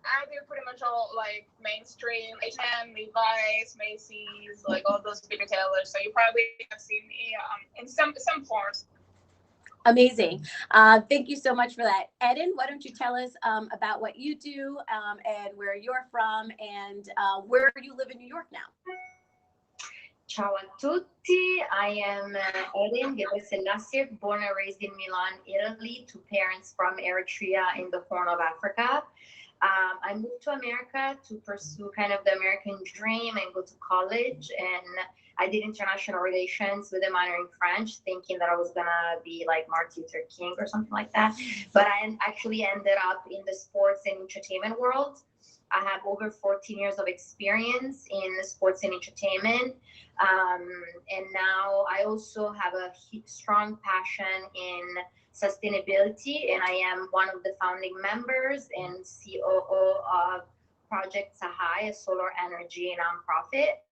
I do pretty much all like mainstream H&M, Levi's, Macy's, like all those big retailers. So you probably have seen me in some forms. Amazing. Thank you so much for that. Eden, why don't you tell us about what you do and where you're from and where you live in New York now? Ciao a tutti, I am Eden Gebrselassie, born and raised in Milan, Italy, to parents from Eritrea in the Horn of Africa. I moved to America to pursue kind of the American dream and go to college, and I did international relations with a minor in French, thinking that I was gonna be like Martin Luther King or something like that. But I actually ended up in the sports and entertainment world. I have over 14 years of experience in sports and entertainment. And now I also have a strong passion in sustainability, and I am one of the founding members and COO of Project Sahai, a solar energy nonprofit.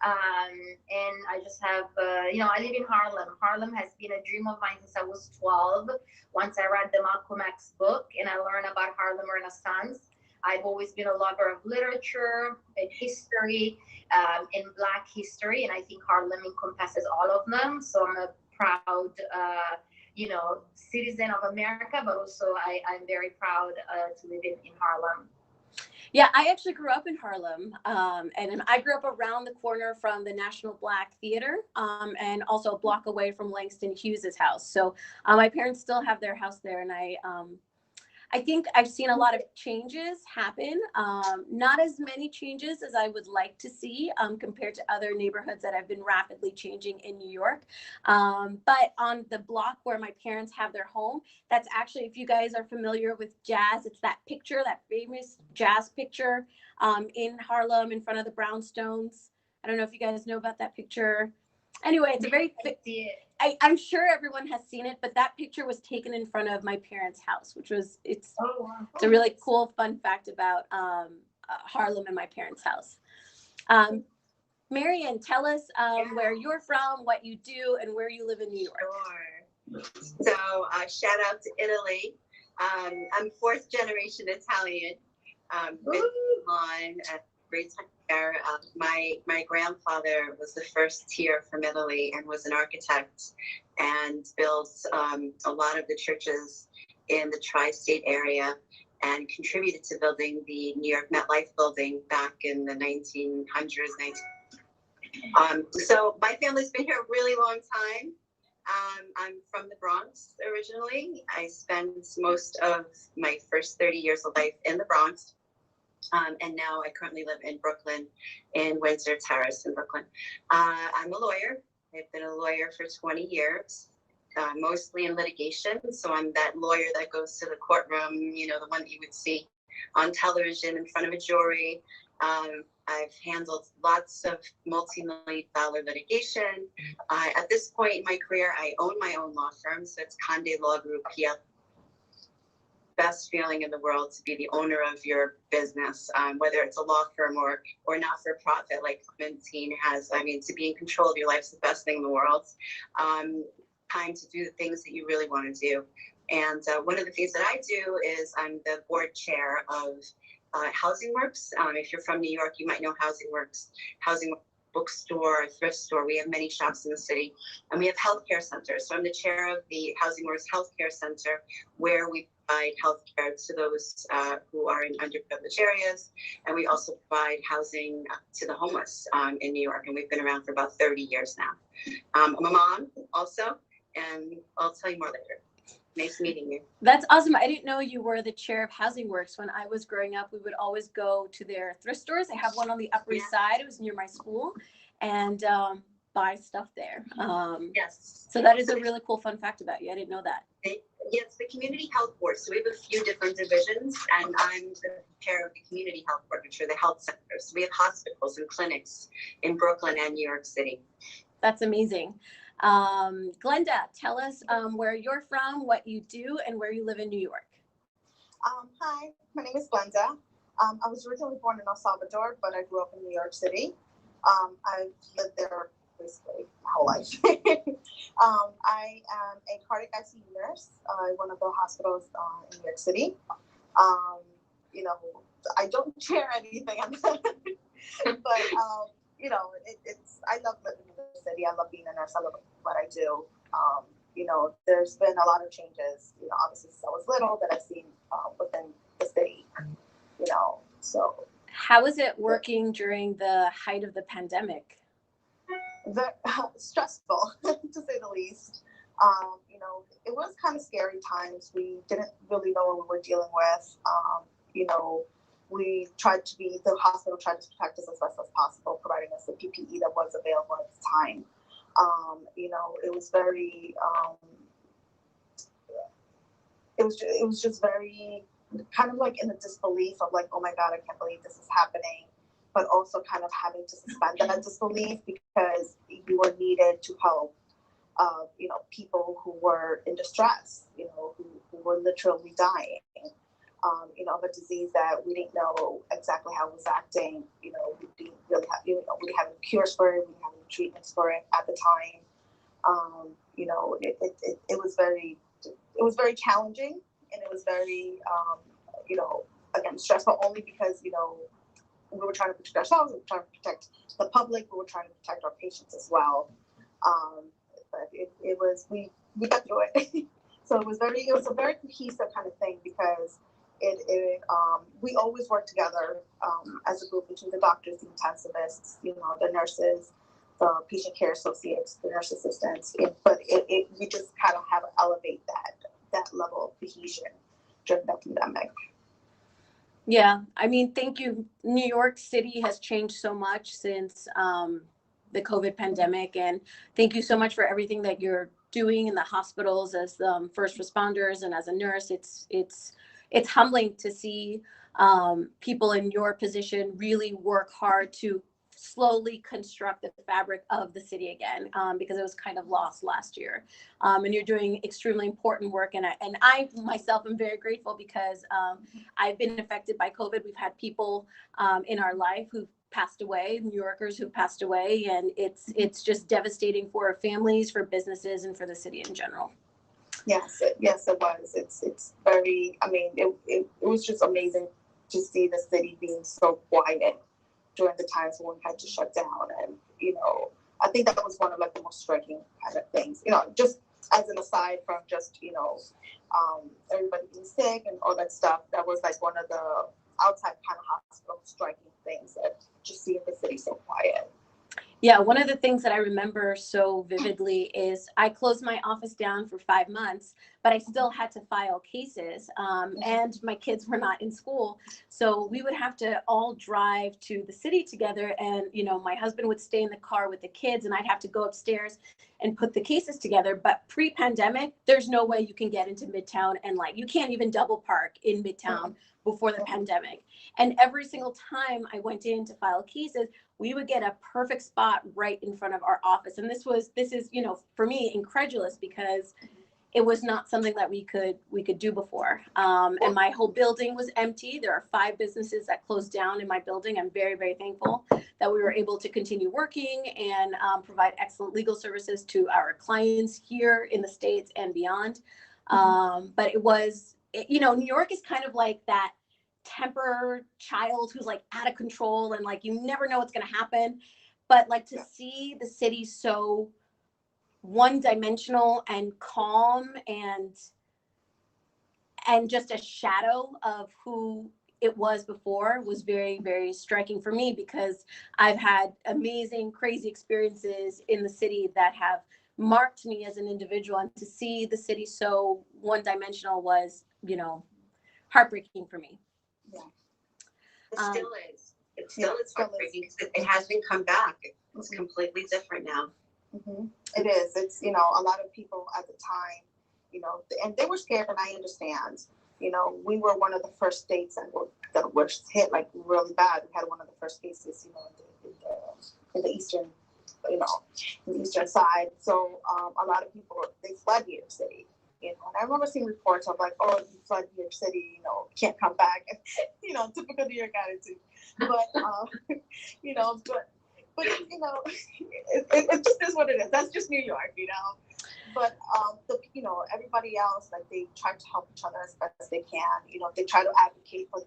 And I just have, I live in Harlem. Harlem has been a dream of mine since I was 12. Once I read the Malcolm X book and I learned about Harlem Renaissance, I've always been a lover of literature and history and Black history, and I think Harlem encompasses all of them. So I'm a proud, citizen of America, but also I'm very proud to live in Harlem. Yeah, I actually grew up in Harlem, and I grew up around the corner from the National Black Theater, and also a block away from Langston Hughes's house. So my parents still have their house there, and I think I've seen a lot of changes happen. Not as many changes as I would like to see compared to other neighborhoods that have been rapidly changing in New York. But on the block where my parents have their home, that's actually, if you guys are familiar with jazz, it's that picture, that famous jazz picture in Harlem in front of the brownstones. I don't know if you guys know about that picture. Anyway, it's a very, I'm sure everyone has seen it, but that picture was taken in front of my parents' house, which was, it's a really cool, fun fact about Harlem and my parents' house. Marion, tell us where you're from, what you do, and where you live in New York. Sure. So shout out to Italy. I'm fourth generation Italian. Been on a great time there. My grandfather was the first here from Italy and was an architect and built a lot of the churches in the tri-state area and contributed to building the New York MetLife building back in the 1900s. So my family's been here a really long time. I'm from the Bronx originally. I spent most of my first 30 years of life in the Bronx. And now I currently live in Brooklyn, in Windsor Terrace in Brooklyn. I'm a lawyer. I've been a lawyer for 20 years, mostly in litigation. So I'm that lawyer that goes to the courtroom, the one that you would see on television in front of a jury. I've handled lots of multi-million-dollar litigation. At this point in my career, I own my own law firm. So it's Conde Law Group PL. Best feeling in the world to be the owner of your business, whether it's a law firm or not for profit like Clementine has. I mean, to be in control of your life is the best thing in the world. Time to do the things that you really want to do. And one of the things that I do is I'm the board chair of Housing Works. If you're from New York, you might know Housing Works. Housing bookstore, thrift store. We have many shops in the city, and we have healthcare centers. So I'm the chair of the Housing Works Healthcare Center, where we provide healthcare to those who are in underprivileged areas, and we also provide housing to the homeless in New York. And we've been around for about 30 years now. I'm a mom also, and I'll tell you more later. Nice meeting you. That's awesome. I didn't know you were the chair of Housing Works. When I was growing up, we would always go to their thrift stores. I have one on the Upper East Side. It was near my school, and buy stuff there. Yes. So that is a really cool fun fact about you. I didn't know that. Yes, the Community Health Board. So we have a few different divisions, and I'm the chair of the Community Health Board, which are the health centers. So we have hospitals and clinics in Brooklyn and New York City. That's amazing. Glenda, tell us where you're from, what you do, and where you live in New York. Hi, my name is Glenda. I was originally born in El Salvador, but I grew up in New York City. I've lived there basically my whole life. I am a cardiac ICU nurse at one of the hospitals in New York City. you know, I don't share anything on that. But, you know, I love living in the city. I love being a nurse. I love what I do. You know, there's been a lot of changes, you know, obviously since I was little that I've seen within the city, you know, so. How was it working during the height of the pandemic? Stressful, to say the least. You know, it was kind of scary times. We didn't really know what we were dealing with. You know, the hospital tried to protect us as best as possible, providing us the PPE that was available at the time. You know, it was very, it was just very kind of like in a disbelief of like, oh my God, I can't believe this is happening. But also kind of having to suspend that disbelief because you were needed to help, you know, people who were in distress, you know, who were literally dying, you know, of a disease that we didn't know exactly how it was acting. You know, we didn't really have, you know, we didn't have any cures for it, we didn't have any treatments for it at the time. You know, it was very challenging, and it was very, you know, again, stressful only because, you know, we were trying to protect ourselves, we were trying to protect the public, we were trying to protect our patients as well. But we got through it. So it was a very cohesive kind of thing because we always work together as a group between the doctors, the intensivists, you know, the nurses, the patient care associates, the nurse assistants. But we just kind of have to elevate that level of cohesion during the pandemic. Yeah, I mean, thank you. New York City has changed so much since the COVID pandemic, and thank you so much for everything that you're doing in the hospitals as first responders and as a nurse. It's humbling to see people in your position really work hard to slowly construct the fabric of the city again, because it was kind of lost last year. And you're doing extremely important work. And I myself am very grateful because I've been affected by COVID. We've had people in our life who've passed away, New Yorkers who've passed away. And it's just devastating for our families, for businesses, and for the city in general. Yes, it was. It's very, I mean, it was just amazing to see the city being so quiet during the times when we had to shut down. And, you know, I think that was one of like the most striking kind of things, you know, just as an aside from just, you know, everybody being sick and all that stuff. That was like one of the outside kind of hospital striking things that just seeing the city so quiet. Yeah, one of the things that I remember so vividly is I closed my office down for 5 months, but I still had to file cases, and my kids were not in school. So we would have to all drive to the city together, and, you know, my husband would stay in the car with the kids, and I'd have to go upstairs and put the cases together. But pre-pandemic, there's no way you can get into Midtown, and like you can't even double park in Midtown before the pandemic. And every single time I went in to file cases, we would get a perfect spot right in front of our office. And this is, you know, for me, incredulous because it was not something that we could do before. And my whole building was empty. There are 5 businesses that closed down in my building. I'm very, very thankful that we were able to continue working and provide excellent legal services to our clients here in the States and beyond. But it was, you know, New York is kind of like that temper child who's like out of control and like you never know what's going to happen. But like to see the city so one-dimensional and calm and just a shadow of who it was before was very, very striking for me, because I've had amazing, crazy experiences in the city that have marked me as an individual, and to see the city so one-dimensional was, you know, heartbreaking for me. Yeah. It still is. It still is heartbreaking because it hasn't come back. It's completely different now. Mm-hmm. It is. It's, you know, a lot of people at the time, you know, and they were scared, and I understand. You know, we were one of the first states that were hit like really bad. We had one of the first cases, you know, in the eastern, you know, in the eastern side. So a lot of people, they fled New York City. You know, and I remember seeing reports of like, oh, you fled New York City, you know, can't come back. You know, typical New York attitude. But you know, but you know, it just is what it is. That's just New York, you know. but everybody else, like, they try to help each other as best as they can. They try to advocate for.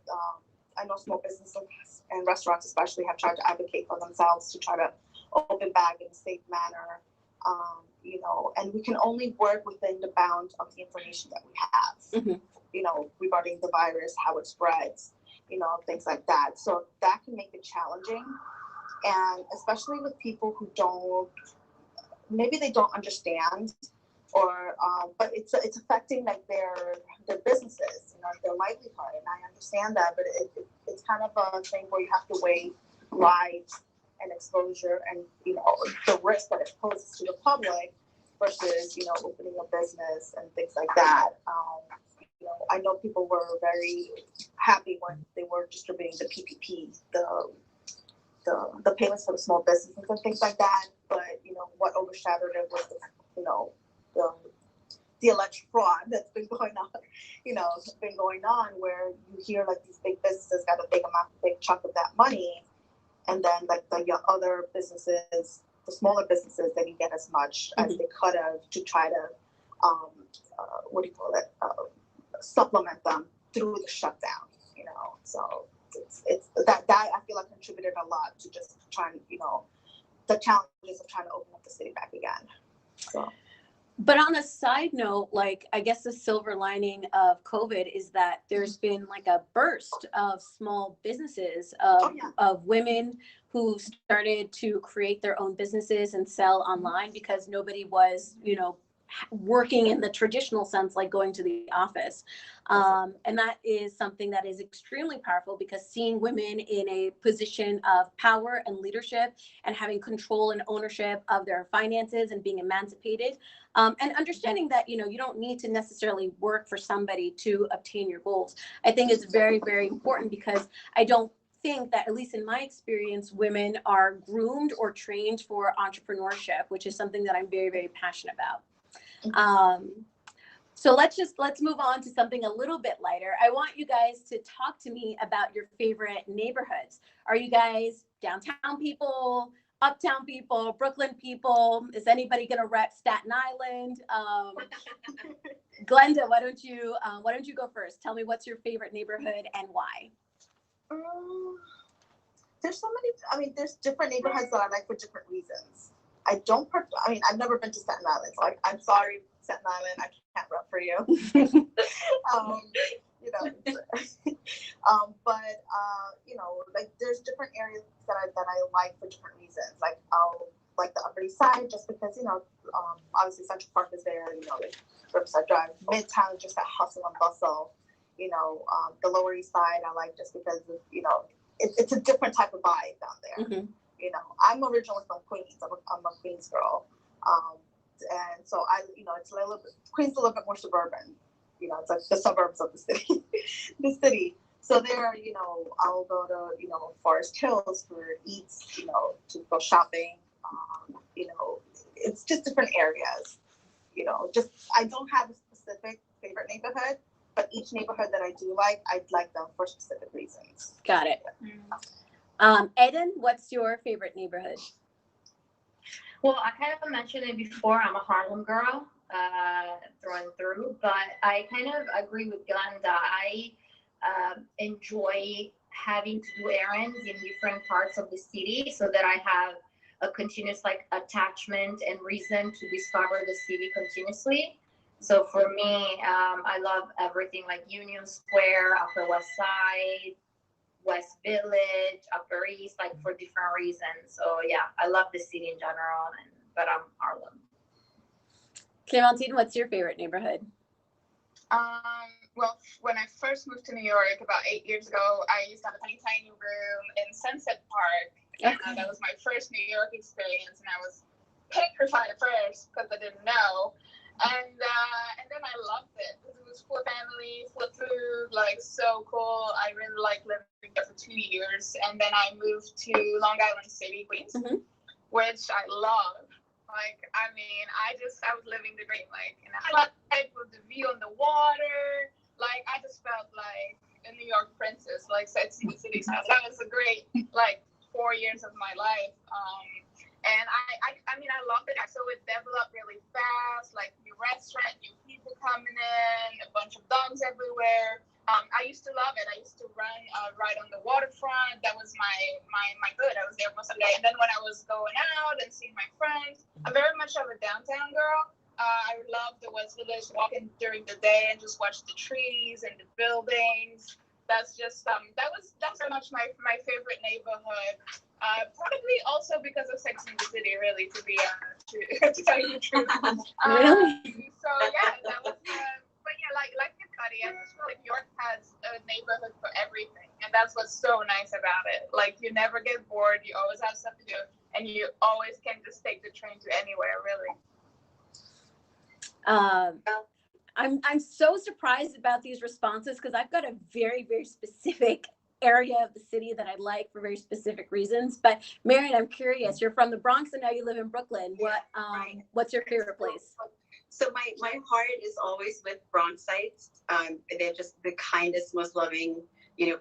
I know small businesses and restaurants especially have tried to advocate for themselves to try to open back in a safe manner. And we can only work within the bounds of the information that we have. Regarding the virus, how it spreads, things like that. So that can make it challenging, and especially with people who maybe they don't understand, or but it's affecting like their businesses, their livelihood. And I understand that, but it's kind of a thing where you have to weigh lives and exposure and the risk that it poses to the public versus opening a business and things like that. I know people were very happy when they were distributing the PPP, the payments for the small businesses and things like that. But what overshadowed it was the alleged fraud that's been going on, where you hear like these big businesses got a big chunk of that money, and then like the other businesses, the smaller businesses, they didn't get as much as they could have to try to supplement them through the shutdown. So it's that I feel like contributed a lot to just trying the challenges of trying to open up the city back again. So. But on a side note, like, I guess the silver lining of COVID is that there's been like a burst of small businesses of women who started to create their own businesses and sell online because nobody was, working in the traditional sense, like going to the office. And that is something that is extremely powerful, because seeing women in a position of power and leadership and having control and ownership of their finances and being emancipated, and understanding that, you don't need to necessarily work for somebody to obtain your goals, I think is very, very important, because I don't think that, at least in my experience, women are groomed or trained for entrepreneurship, which is something that I'm very, very passionate about. So let's move on to something a little bit lighter. I want you guys to talk to me about your favorite neighborhoods. Are you guys downtown people, uptown people, Brooklyn people? Is anybody gonna rep Staten Island? Glenda, why don't you go first? Tell me, what's your favorite neighborhood and why? There's so many. There's different neighborhoods that I like for different reasons. I've never been to Staten Island, so I'm sorry, Staten Island, I can't rep for you. Like, there's different areas that I like for different reasons. Like, I'll like the Upper East Side just because obviously Central Park is there. Like Riverside Drive, Midtown, just that hustle and bustle. The Lower East Side I like just because of, it's a different type of vibe down there. Mm-hmm. I'm originally from Queens. I'm a Queens girl, and so it's a little bit, Queens is a little bit more suburban. It's like the suburbs of the city. So there, I'll go to Forest Hills for eats, to go shopping. It's just different areas. I don't have a specific favorite neighborhood, but each neighborhood that I do like, I like them for specific reasons. Got it. Eden, what's your favorite neighborhood? Well, I kind of mentioned it before. I'm a Harlem girl, through and through, but I kind of agree with Glenda. I enjoy having to do errands in different parts of the city so that I have a continuous attachment and reason to discover the city continuously. So for me, I love everything like Union Square, Upper West Side, West Village, Upper East, for different reasons. So yeah, I love the city in general, but I'm Harlem. Clementine, what's your favorite neighborhood? Well, when I first moved to New York about 8 years ago, I used to have a tiny room in Sunset Park. Okay. And that was my first New York experience, and I was petrified at first because I didn't know. And then I loved it because it was full of family, full of food, so cool. I really liked living there for 2 years. And then I moved to Long Island City, Queens, which I love. I was living the dream. And I loved it with the view on the water. I just felt like a New York princess, Sex and the City. So that was a great, 4 years of my life. And I mean, I loved it. So it developed really fast, like new restaurant, new people coming in, a bunch of dogs everywhere. I used to love it. I used to run right on the waterfront. That was my good. I was there most of the day. And then when I was going out and seeing my friends, I'm very much of a downtown girl. I love the West Village, walking during the day and just watch the trees and the buildings. That's just that's very much my favorite neighborhood. Probably also because of Sex and the City, really, to be honest, to tell you the truth. Really? So yeah, that was. But yeah, like you, Cuddy, I just feel like York has a neighborhood for everything, and that's what's so nice about it. Like you never get bored. You always have stuff to do, and you always can just take the train to anywhere, really. I'm so surprised about these responses because I've got a very, very specific area of the city that I like for very specific reasons. But Marion, I'm curious. You're from the Bronx and now you live in Brooklyn. What's your favorite place? So my heart is always with Bronxites. They're just the kindest, most loving,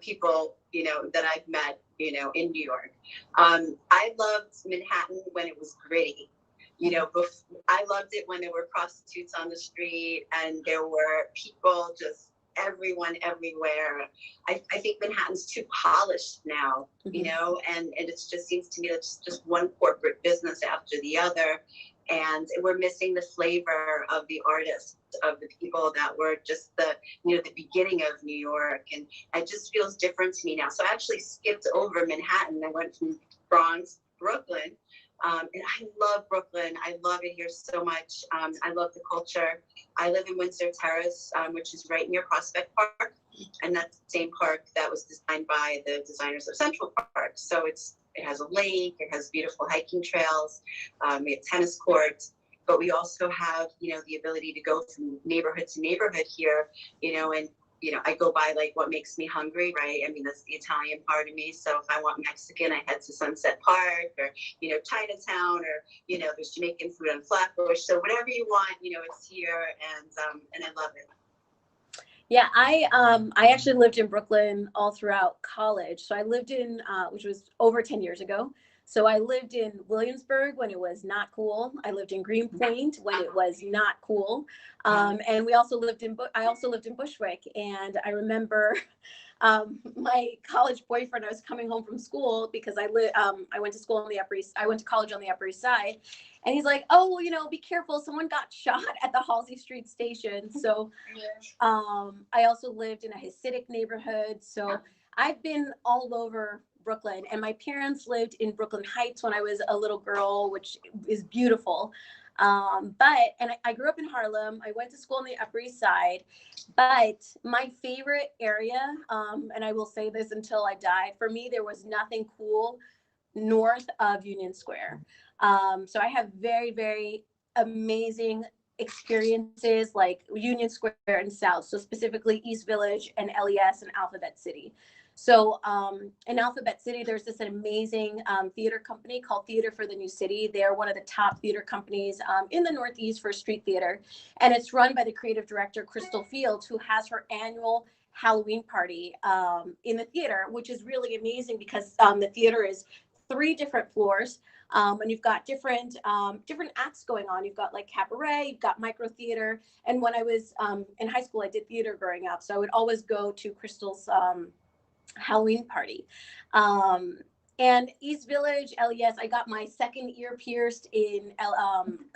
people, that I've met, in New York. I loved Manhattan when it was gritty. I loved it when there were prostitutes on the street and there were people, just everyone everywhere. I think Manhattan's too polished now, and it just seems to me that it's just one corporate business after the other. And we're missing the flavor of the artists, of the people that were just the beginning of New York. And it just feels different to me now. So I actually skipped over Manhattan. I went from Bronx, Brooklyn. And I love Brooklyn. I love it here so much. I love the culture. I live in Windsor Terrace, which is right near Prospect Park. And that's the same park that was designed by the designers of Central Park. So it has a lake, it has beautiful hiking trails, we have tennis courts, but we also have, the ability to go from neighborhood to neighborhood here, and I go by like what makes me hungry, right? I mean, that's the Italian part of me. So if I want Mexican, I head to Sunset Park or, Chinatown, or, there's Jamaican food on Flatbush. So whatever you want, it's here, and I love it. Yeah, I actually lived in Brooklyn all throughout college. So I lived in, which was over 10 years ago. So I lived in Williamsburg when it was not cool. I lived in Greenpoint when it was not cool. And I also lived in Bushwick. And I remember my college boyfriend, I was coming home from school because I went to school on the Upper East. I went to college on the Upper East Side. And he's like, oh, well, be careful. Someone got shot at the Halsey Street station. So I also lived in a Hasidic neighborhood. So I've been all over Brooklyn. And my parents lived in Brooklyn Heights when I was a little girl, which is beautiful. And I grew up in Harlem. I went to school on the Upper East Side. But my favorite area, and I will say this until I die, for me, there was nothing cool north of Union Square. So I have very, very amazing experiences like Union Square and South. So specifically East Village and LES and Alphabet City. So in Alphabet City, there's this amazing theater company called Theater for the New City. They're one of the top theater companies in the Northeast for street theater. And it's run by the creative director, Crystal Fields, who has her annual Halloween party in the theater, which is really amazing because the theater is 3 different floors. And you've got different acts going on. You've got like cabaret, you've got micro theater. And when I was in high school, I did theater growing up. So I would always go to Crystal's Halloween party. And East Village, LES, I got my second ear pierced in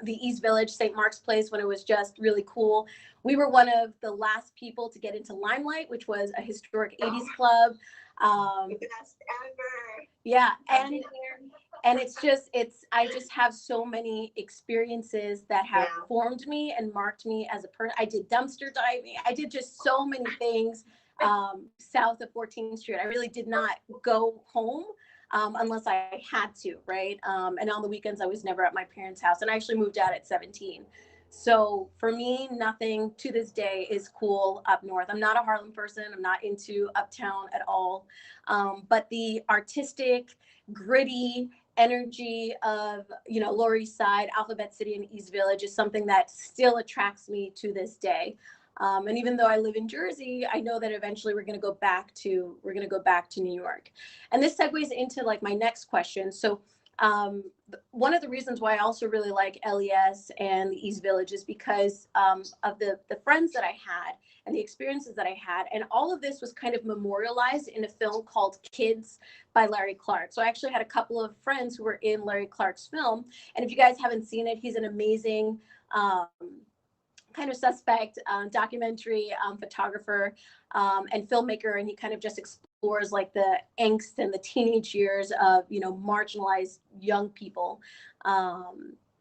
the East Village St. Mark's Place when it was just really cool. We were one of the last people to get into Limelight, which was a historic 80s club. Best ever. Yeah, and I just have so many experiences that have formed me and marked me as a person. I did dumpster diving. I did just so many things south of 14th Street. I really did not go home unless I had to, right? And on the weekends, I was never at my parents' house. And I actually moved out at 17. So for me, nothing to this day is cool up north. I'm not a Harlem person. I'm not into uptown at all. But the artistic, gritty energy of, Lower East Side, Alphabet City, and East Village is something that still attracts me to this day. And even though I live in Jersey, I know that eventually we're going to go back to New York. And this segues into like my next question. So One of the reasons why I also really like LES and the East Village is because of the friends that I had and the experiences that I had. And all of this was kind of memorialized in a film called Kids by Larry Clark. So I actually had a couple of friends who were in Larry Clark's film. And if you guys haven't seen it, he's an amazing kind of suspect documentary photographer and filmmaker. And he kind of just explores like the angst and the teenage years of, you know, marginalized young people.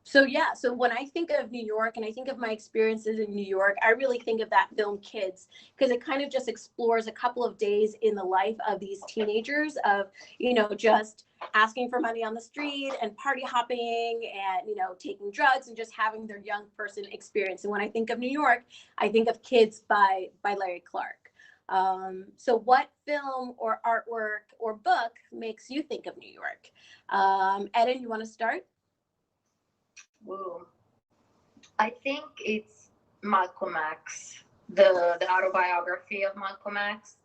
So yeah, so when I think of New York and I think of my experiences in New York, I really think of that film Kids, because it kind of just explores a couple of days in the life of these teenagers of, you know, just asking for money on the street and party hopping and, you know, taking drugs and just having their young person experience. And when I think of New York, I think of Kids by Larry Clark. So what film or artwork or book makes you think of New York? Eden, you want to start? Ooh. I think it's Malcolm X, the autobiography of Malcolm X.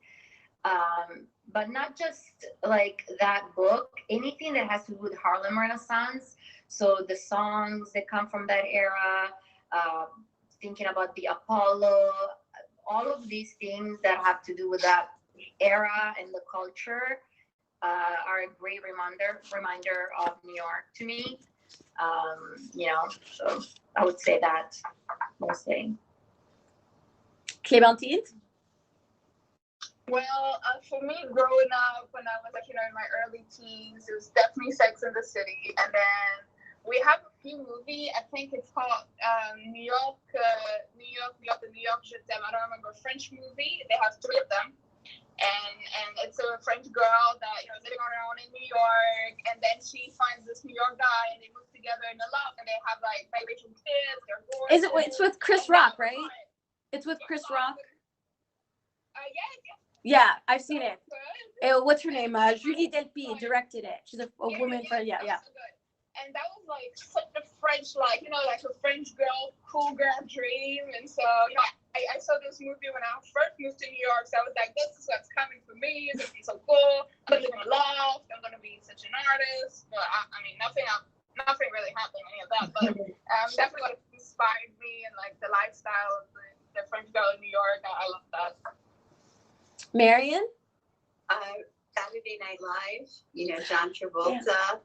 But not just like that book, anything that has to do with Harlem Renaissance. So the songs that come from that era, thinking about the Apollo, all of these things that have to do with that era and the culture are a great reminder of New York to me. You know, so I would say that mostly. Clémentine? Well, for me, growing up when I was like, you know, in my early teens, it was definitely Sex and the City. And then we have a few movies. I think it's called New York, the New York Je t'aime. I don't remember, French movie. They have 3 of them. And it's a French girl that, you know, living on her own in New York. And then she finds this New York guy and they move together in a lot. And they have like biracial kids. They're gorgeous. It's with Chris Rock, right? It's with Chris Rock. Yeah. Yeah, I've seen it. What's her name? Julie Delpy directed it. She's a woman for yeah. So good. And that was like such a French, like, you know, like a French girl, cool girl dream. And so, you know, I saw this movie when I first moved to New York. So I was like, this is what's coming for me. It's gonna be so cool. I'm gonna live in a loft. I'm gonna be such an artist. But I mean, nothing really happened, any of that. But definitely what inspired me and like the lifestyle of the French girl in New York. I love that. Marion? Saturday Night Live, you know, John Travolta,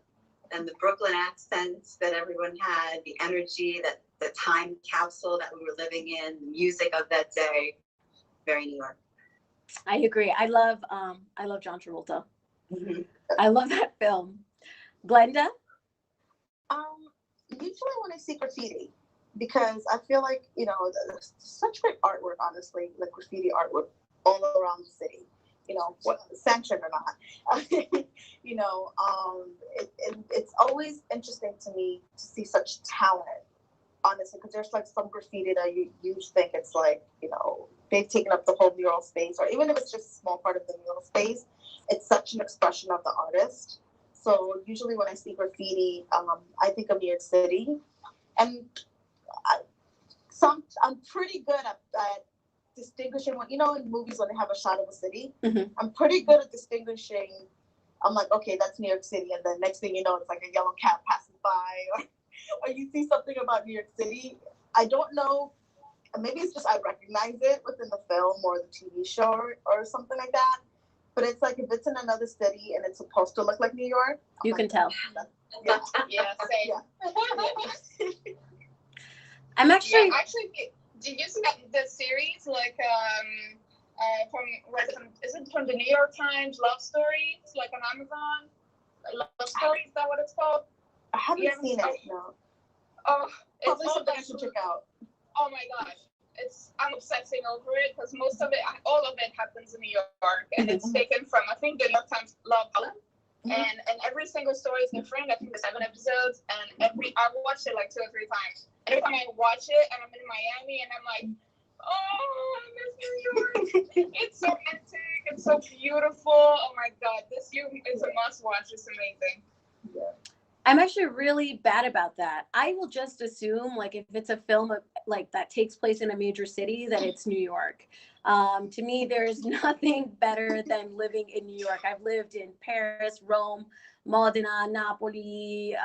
and the Brooklyn accents that everyone had, the energy, that the time capsule that we were living in, the music of that day, very New York. I agree. I love John Travolta. Mm-hmm. I love that film. Glenda? Usually when I see graffiti, because I feel like, you know, there's such great artwork, honestly, like graffiti artwork all around the city, you know, sanctioned or not. You know, it's always interesting to me to see such talent, honestly, because there's like some graffiti that you think it's like, you know, they've taken up the whole mural space, or even if it's just a small part of the mural space, it's such an expression of the artist. So usually when I see graffiti, I think of New York City, and I'm pretty good at distinguishing, you know, in movies when they have a shot of a city, mm-hmm. I'm pretty good at distinguishing. I'm like, okay, that's New York City, and then next thing you know, it's like a yellow cat passing by, or you see something about New York City. I don't know, maybe it's just I recognize it within the film or the TV show or something like that. But it's like if it's in another city and it's supposed to look like New York, you can tell. Yeah, same. Yeah. I'm actually. Yeah, actually, did you see the series like is it from the New York Times, Love Story? It's like on Amazon. Love Story, is that what it's called? I haven't seen it. No. Oh, it's probably something I should check out. Oh my gosh, I'm obsessing over it because all of it happens in New York, and it's taken from, I think, the New York Times Love Island. And every single story is different. I think there's 7 episodes, and I watched it like 2 or 3 times. Every time I watch it, and I'm in Miami, and I'm like, oh, I miss New York. It's so romantic. It's so beautiful. Oh my God, it's a must watch. It's amazing. Yeah. I'm actually really bad about that. I will just assume, like, if it's a film like that takes place in a major city, that it's New York. To me, there's nothing better than living in New York. I've lived in Paris, Rome, Modena, Napoli,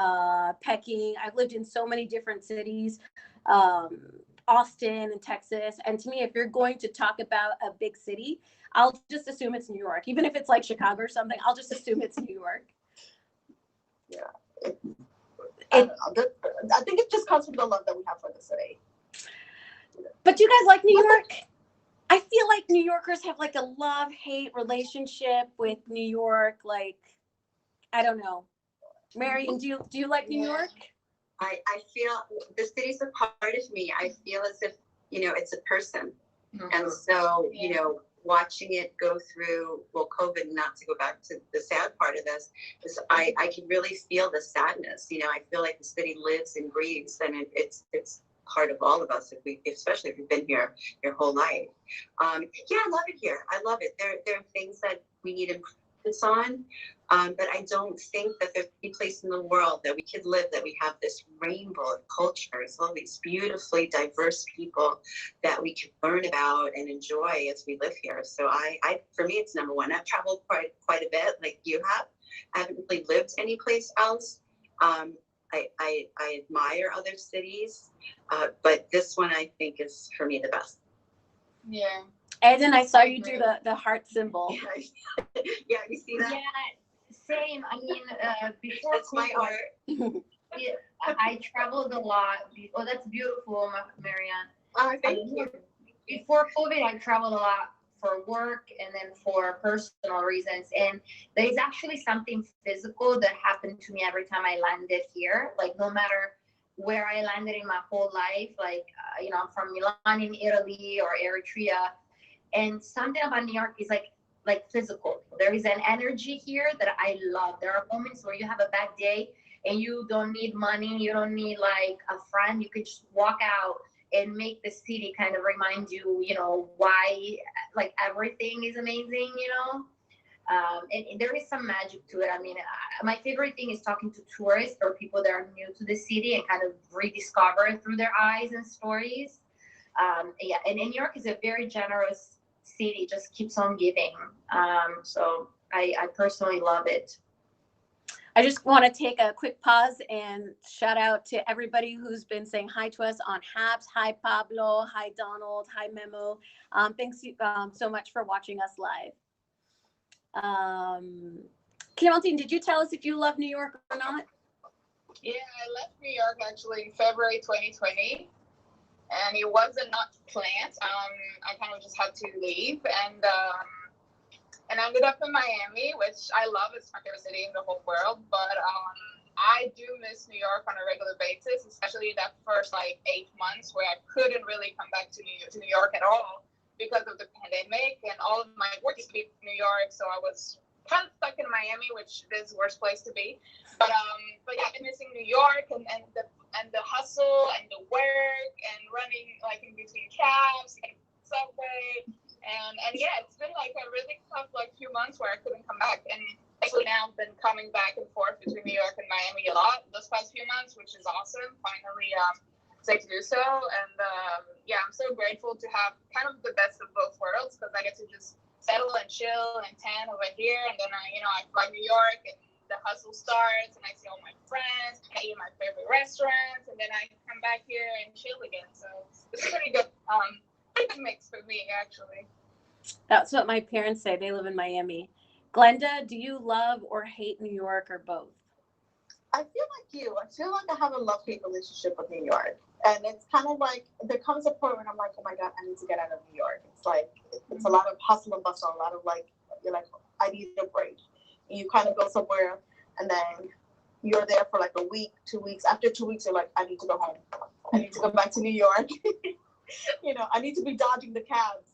Peking. I've lived in so many different cities, Austin and Texas. And to me, if you're going to talk about a big city, I'll just assume it's New York. Even if it's like Chicago or something, I'll just assume it's New York. Yeah. I think it just comes from the love that we have for the city. But do you guys like New York? I feel like New Yorkers have like a love-hate relationship with New York. Like, I don't know. Marion, do you like New York? I feel the city's a part of me. I feel as if, it's a person. And so, watching it go through, COVID, not to go back to the sad part of this, is I can really feel the sadness. I feel like the city lives and breathes, and it's part of all of us, especially if you've been here your whole life. I love it here. I love it. There are things that we need improvements on, but I don't think that there's any place in the world that we could live that we have this rainbow of cultures, all these beautifully diverse people that we can learn about and enjoy as we live here. So I for me, it's number one. I've traveled quite a bit, like you have. I haven't really lived anyplace else. I admire other cities, but this one I think is for me the best. Yeah. Eden, I saw you do the heart symbol. Yeah, you see that? Yeah, same. I mean, before That's my art. I traveled a lot. Oh, that's beautiful, Marion. Oh, thank you. Before COVID, I traveled a lot for work and then for personal reasons. And there's actually something physical that happened to me every time I landed here. Like, no matter where I landed in my whole life, like, I'm from Milan in Italy or Eritrea. And something about New York is like physical. There is an energy here that I love. There are moments where you have a bad day and you don't need money. You don't need like a friend. You could just walk out and make the city kind of remind you, why like everything is amazing, and there is some magic to it. I mean, my favorite thing is talking to tourists or people that are new to the city and kind of rediscover it through their eyes and stories. And New York is a very generous city, just keeps on giving. So I personally love it. I just want to take a quick pause and shout out to everybody who's been saying hi to us on Haps. Hi, Pablo. Hi, Donald. Hi, Memo. Thanks so much for watching us live. Clementine, did you tell us if you love New York or not? Yeah, I left New York actually in February 2020. And it wasn't not planned. I kind of just had to leave, and I ended up in Miami, which I love. It's my favorite city in the whole world. But I do miss New York on a regular basis, especially that first 8 months where I couldn't really come back to New York at all because of the pandemic, and all of my work used to be in New York, so I was kind of stuck in Miami, which is the worst place to be. But yeah, I've been missing New York and the hustle and the work and running in between cabs and subway, and yeah, it's been a really tough few months where I couldn't come back, and actually now I've been coming back and forth between New York and Miami a lot those past few months, which is awesome. Finally, safe to do so, and yeah, I'm so grateful to have kind of the best of both worlds, because I get to just settle and chill and tan over here, and then I fly New York and the hustle starts, and I see all my friends, I eat my favorite restaurants, and then I come back here and chill again. So it's a pretty good mix for me, actually. That's what my parents say. They live in Miami. Glenda, do you love or hate New York or both? I feel like you. I feel like I have a love-hate relationship with New York. And it's kind of like, there comes a point when I'm like, oh my God, I need to get out of New York. It's like, it's a lot of hustle and bustle, a lot of you're like, I need a break. And you kind of go somewhere, and then you're there for a week, 2 weeks. After 2 weeks, you're like, I need to go home. I need to go back to New York. I need to be dodging the cabs.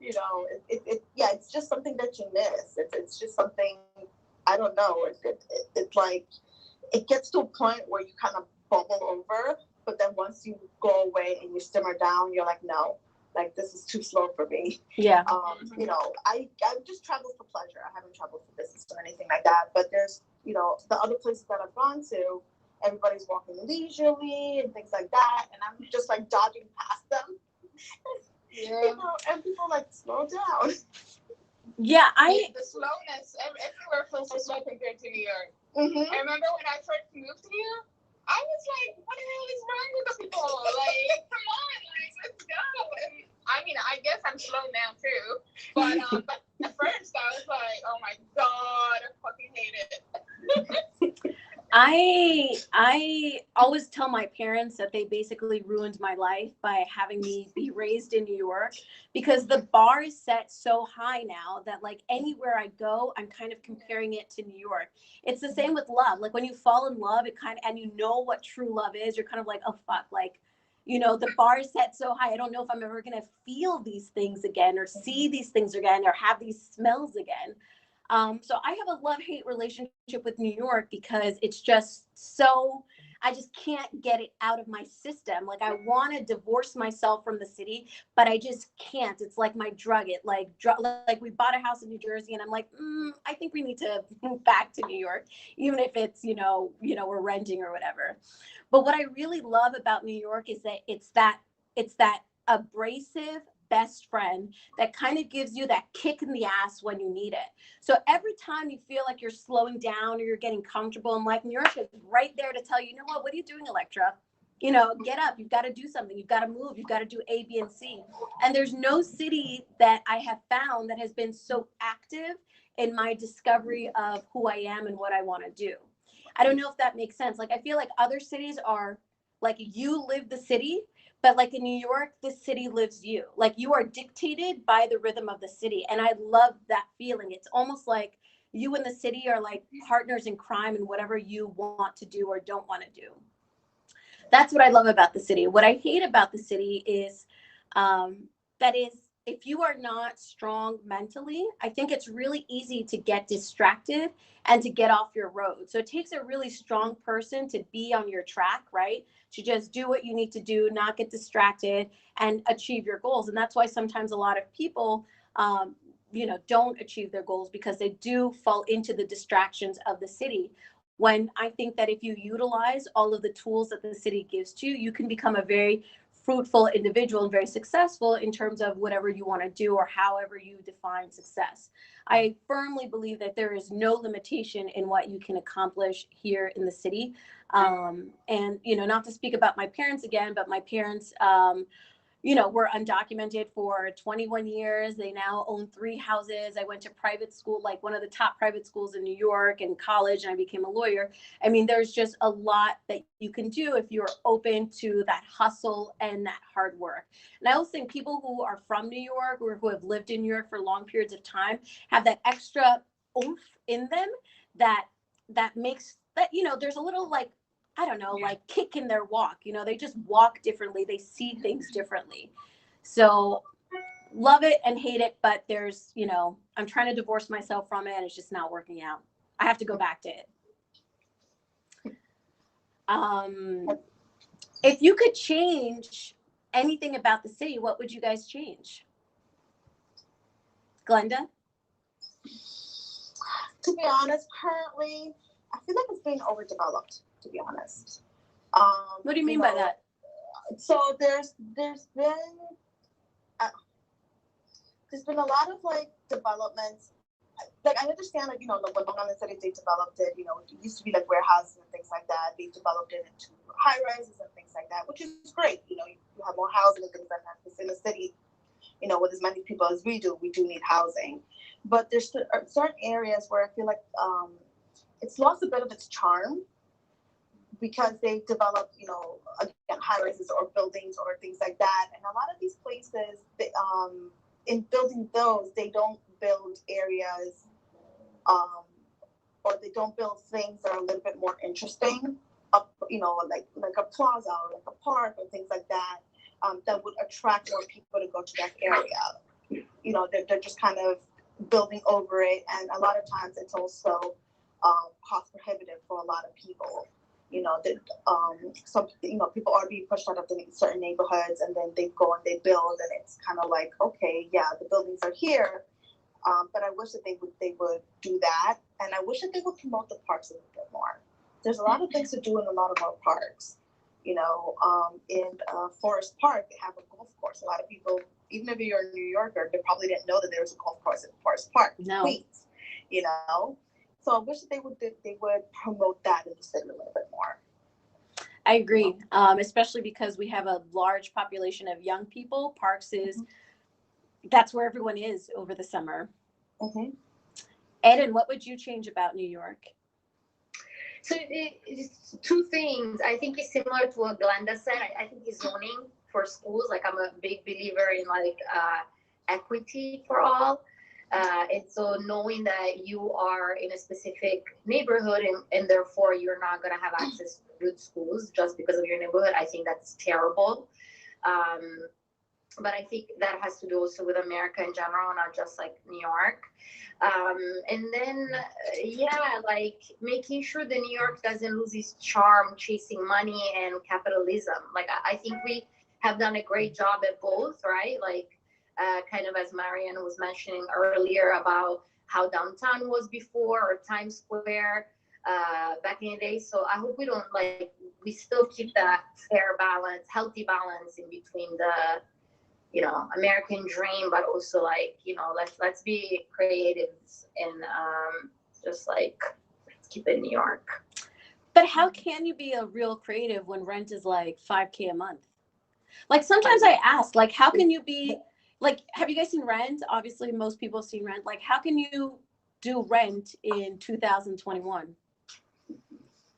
It's just something that you miss. It's just something, I don't know. It's like, it gets to a point where you kind of bubble over, but then once you go away and you simmer down, you're like, no, this is too slow for me. Yeah. I've just traveled for pleasure. I haven't traveled for business or anything like that. But there's, the other places that I've gone to, everybody's walking leisurely and things like that, and I'm just dodging past them. Yeah. And people like slow down. Yeah, The slowness, everywhere feels so slow compared to New York. Mm-hmm. I remember when I first moved here, I was like, what the hell is wrong with the people? Like, come on, like, let's go. And I mean, I guess I'm slow now too. But at first I was like, oh my God, I fucking hate it. I always tell my parents that they basically ruined my life by having me be raised in New York, because the bar is set so high now that like anywhere I go, I'm kind of comparing it to New York. It's the same with love. Like when you fall in love, it kind of, and you know what true love is, you're kind of like, oh fuck, like, you know, the bar is set so high. I don't know if I'm ever going to feel these things again or see these things again or have these smells again. So I have a love-hate relationship with New York because it's just so, I just can't get it out of my system. Like I want to divorce myself from the city, but I just can't. It's like my drug. It like we bought a house in New Jersey and I'm like, I think we need to move back to New York, even if it's, you know, we're renting or whatever. But what I really love about New York is that it's that abrasive best friend that kind of gives you that kick in the ass when you need it. So every time you feel like you're slowing down or you're getting comfortable in life, New York is right there to tell you, you know what are you doing, Elektra? You know, get up, you've got to do something, you've got to move, you've got to do A, B, and C. And there's no city that I have found that has been so active in my discovery of who I am and what I want to do. I don't know if that makes sense. Like, I feel like other cities are like, you live the city, but like in New York, the city lives you. Like you are dictated by the rhythm of the city. And I love that feeling. It's almost like you and the city are like partners in crime in whatever you want to do or don't want to do. That's what I love about the city. What I hate about the city is if you are not strong mentally, I think it's really easy to get distracted and to get off your road. So it takes a really strong person to be on your track, right? To just do what you need to do, not get distracted, and achieve your goals. And that's why sometimes a lot of people, don't achieve their goals because they do fall into the distractions of the city. When I think that if you utilize all of the tools that the city gives to you, you can become a very fruitful individual and very successful in terms of whatever you want to do or however you define success. I firmly believe that there is no limitation in what you can accomplish here in the city. And, not to speak about my parents again, but my parents, were undocumented for 21 years. They now own 3 houses. I went to private school, like one of the top private schools in New York, and college, and I became a lawyer. I mean, there's just a lot that you can do if you're open to that hustle and that hard work. And I also think people who are from New York or who have lived in New York for long periods of time have that extra oomph in them that makes that, there's a little like, I don't know, like kick in their walk, they just walk differently. They see things differently. So love it and hate it, but there's, I'm trying to divorce myself from it and it's just not working out. I have to go back to it. If you could change anything about the city, what would you guys change? Glenda? To be honest, currently, I feel like it's being overdeveloped, to be honest. What do you mean by that? So there's been a lot of like developments. Like I understand, like when Long Island City they developed it, it used to be like warehouses and things like that. They developed it into high rises and things like that, which is great. You have more housing and things like that. Because in the city, with as many people as we do need housing. But there's certain areas where I feel like it's lost a bit of its charm because they developed, again, high rises or buildings or things like that. And a lot of these places, in building those, they don't build areas or they don't build things that are a little bit more interesting, like a plaza or like a park or things like that, that would attract more people to go to that area. They're just kind of building over it. And a lot of times it's also cost prohibitive for a lot of people. Some people are being pushed out of certain neighborhoods, and then they go and they build, and it's kind of like, okay, yeah, the buildings are here, but I wish that they would do that, and I wish that they would promote the parks a little bit more. There's a lot of things to do in a lot of our parks. In Forest Park, they have a golf course. A lot of people, even if you're a New Yorker, they probably didn't know that there was a golf course in Forest Park, No. Queens, you know? So I wish that they would promote that in the city a little bit more. I agree, especially because we have a large population of young people. Parks is, that's where everyone is over the summer. Mm-hmm. Eden, what would you change about New York? So it's two things. I think it's similar to what Glenda said. I think it's zoning for schools. Like I'm a big believer in like equity for all. And so knowing that you are in a specific neighborhood and therefore you're not going to have access to good schools just because of your neighborhood, I think that's terrible. But I think that has to do also with America in general, not just like New York. And then, like making sure that New York doesn't lose its charm chasing money and capitalism. Like I think we have done a great job at both, right? Like kind of as Marion was mentioning earlier about how downtown was before or Times Square back in the day. So I hope we don't we still keep that fair balance, healthy balance in between the American dream, but also let's be creative and just let's keep it in New York. But how can you be a real creative when rent is like $5,000 a month? Like sometimes I ask, like, how can you be like, have you guys seen Rent? Obviously, most people have seen Rent. Like, how can you do Rent in 2021?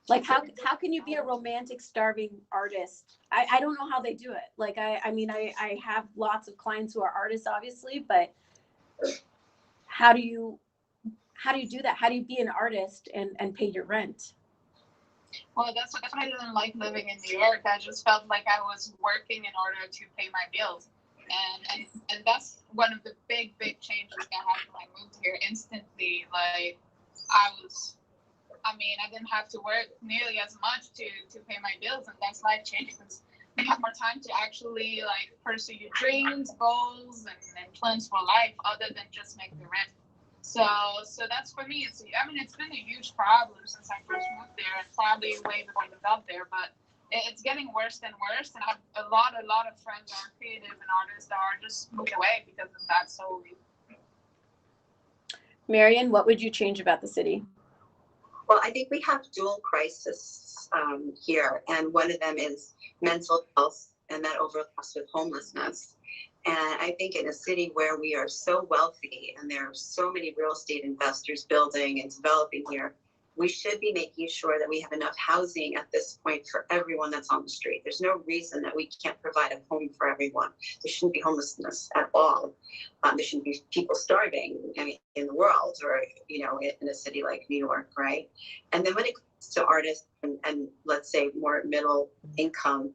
Like, how can you be a romantic starving artist? I don't know how they do it. Like, I mean, I have lots of clients who are artists, obviously, but how do you do that? How do you be an artist and pay your rent? Well, that's what I didn't like living in New York. I just felt like I was working in order to pay my bills. And that's one of the big changes that happened when I moved here. Instantly, like I didn't have to work nearly as much to pay my bills, and that's life changing because you have more time to actually pursue your dreams, goals, and plans for life other than just make the rent. So that's for me. It's been a huge problem since I first moved there, and probably way before I got there, but it's getting worse and worse. And I have a lot of friends that are creative and artists that are just moving away because of that solely. Marion, what would you change about the city? Well, I think we have dual crises here, and one of them is mental health, and that overlaps with homelessness. And I think in a city where we are so wealthy and there are so many real estate investors building and developing here, we should be making sure that we have enough housing at this point for everyone that's on the street. There's no reason that we can't provide a home for everyone. There shouldn't be homelessness at all. There shouldn't be people starving in the world or, in a city like New York, right? And then when it comes to artists and let's say more middle income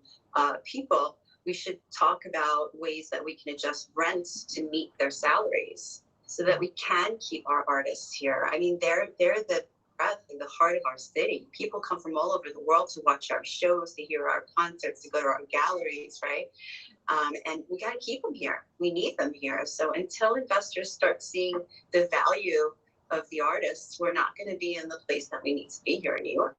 people, we should talk about ways that we can adjust rents to meet their salaries so that we can keep our artists here. I mean, they're the breath and the heart of our city. People come from all over the world to watch our shows, to hear our concerts, to go to our galleries, right? And we got to keep them here. We need them here. So until investors start seeing the value of the artists, we're not going to be in the place that we need to be here in New York.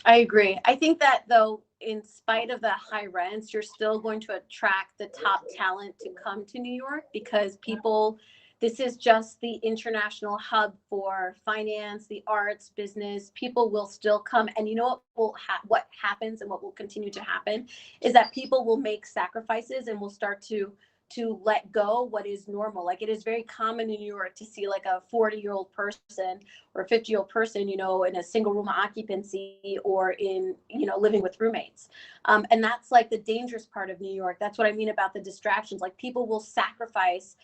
I agree. I think that though, in spite of the high rents, you're still going to attract the top talent to come to New York because this is just the international hub for finance, the arts, business. People will still come. And you know what happens and what will continue to happen is that people will make sacrifices and will start to let go what is normal. Like it is very common in New York to see like a 40-year-old person or a 50-year-old person, in a single room occupancy or in, living with roommates. And that's like the dangerous part of New York. That's what I mean about the distractions. Like people will sacrifice,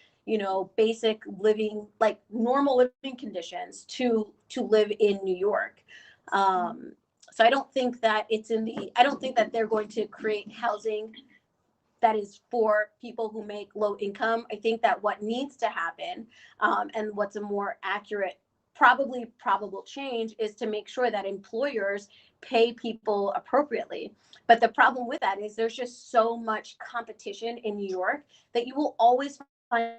basic living, like normal living conditions to live in New York. So I don't think that I don't think that they're going to create housing that is for people who make low income. I think that what needs to happen, and what's a more accurate, probable change is to make sure that employers pay people appropriately. But the problem with that is there's just so much competition in New York that you will always find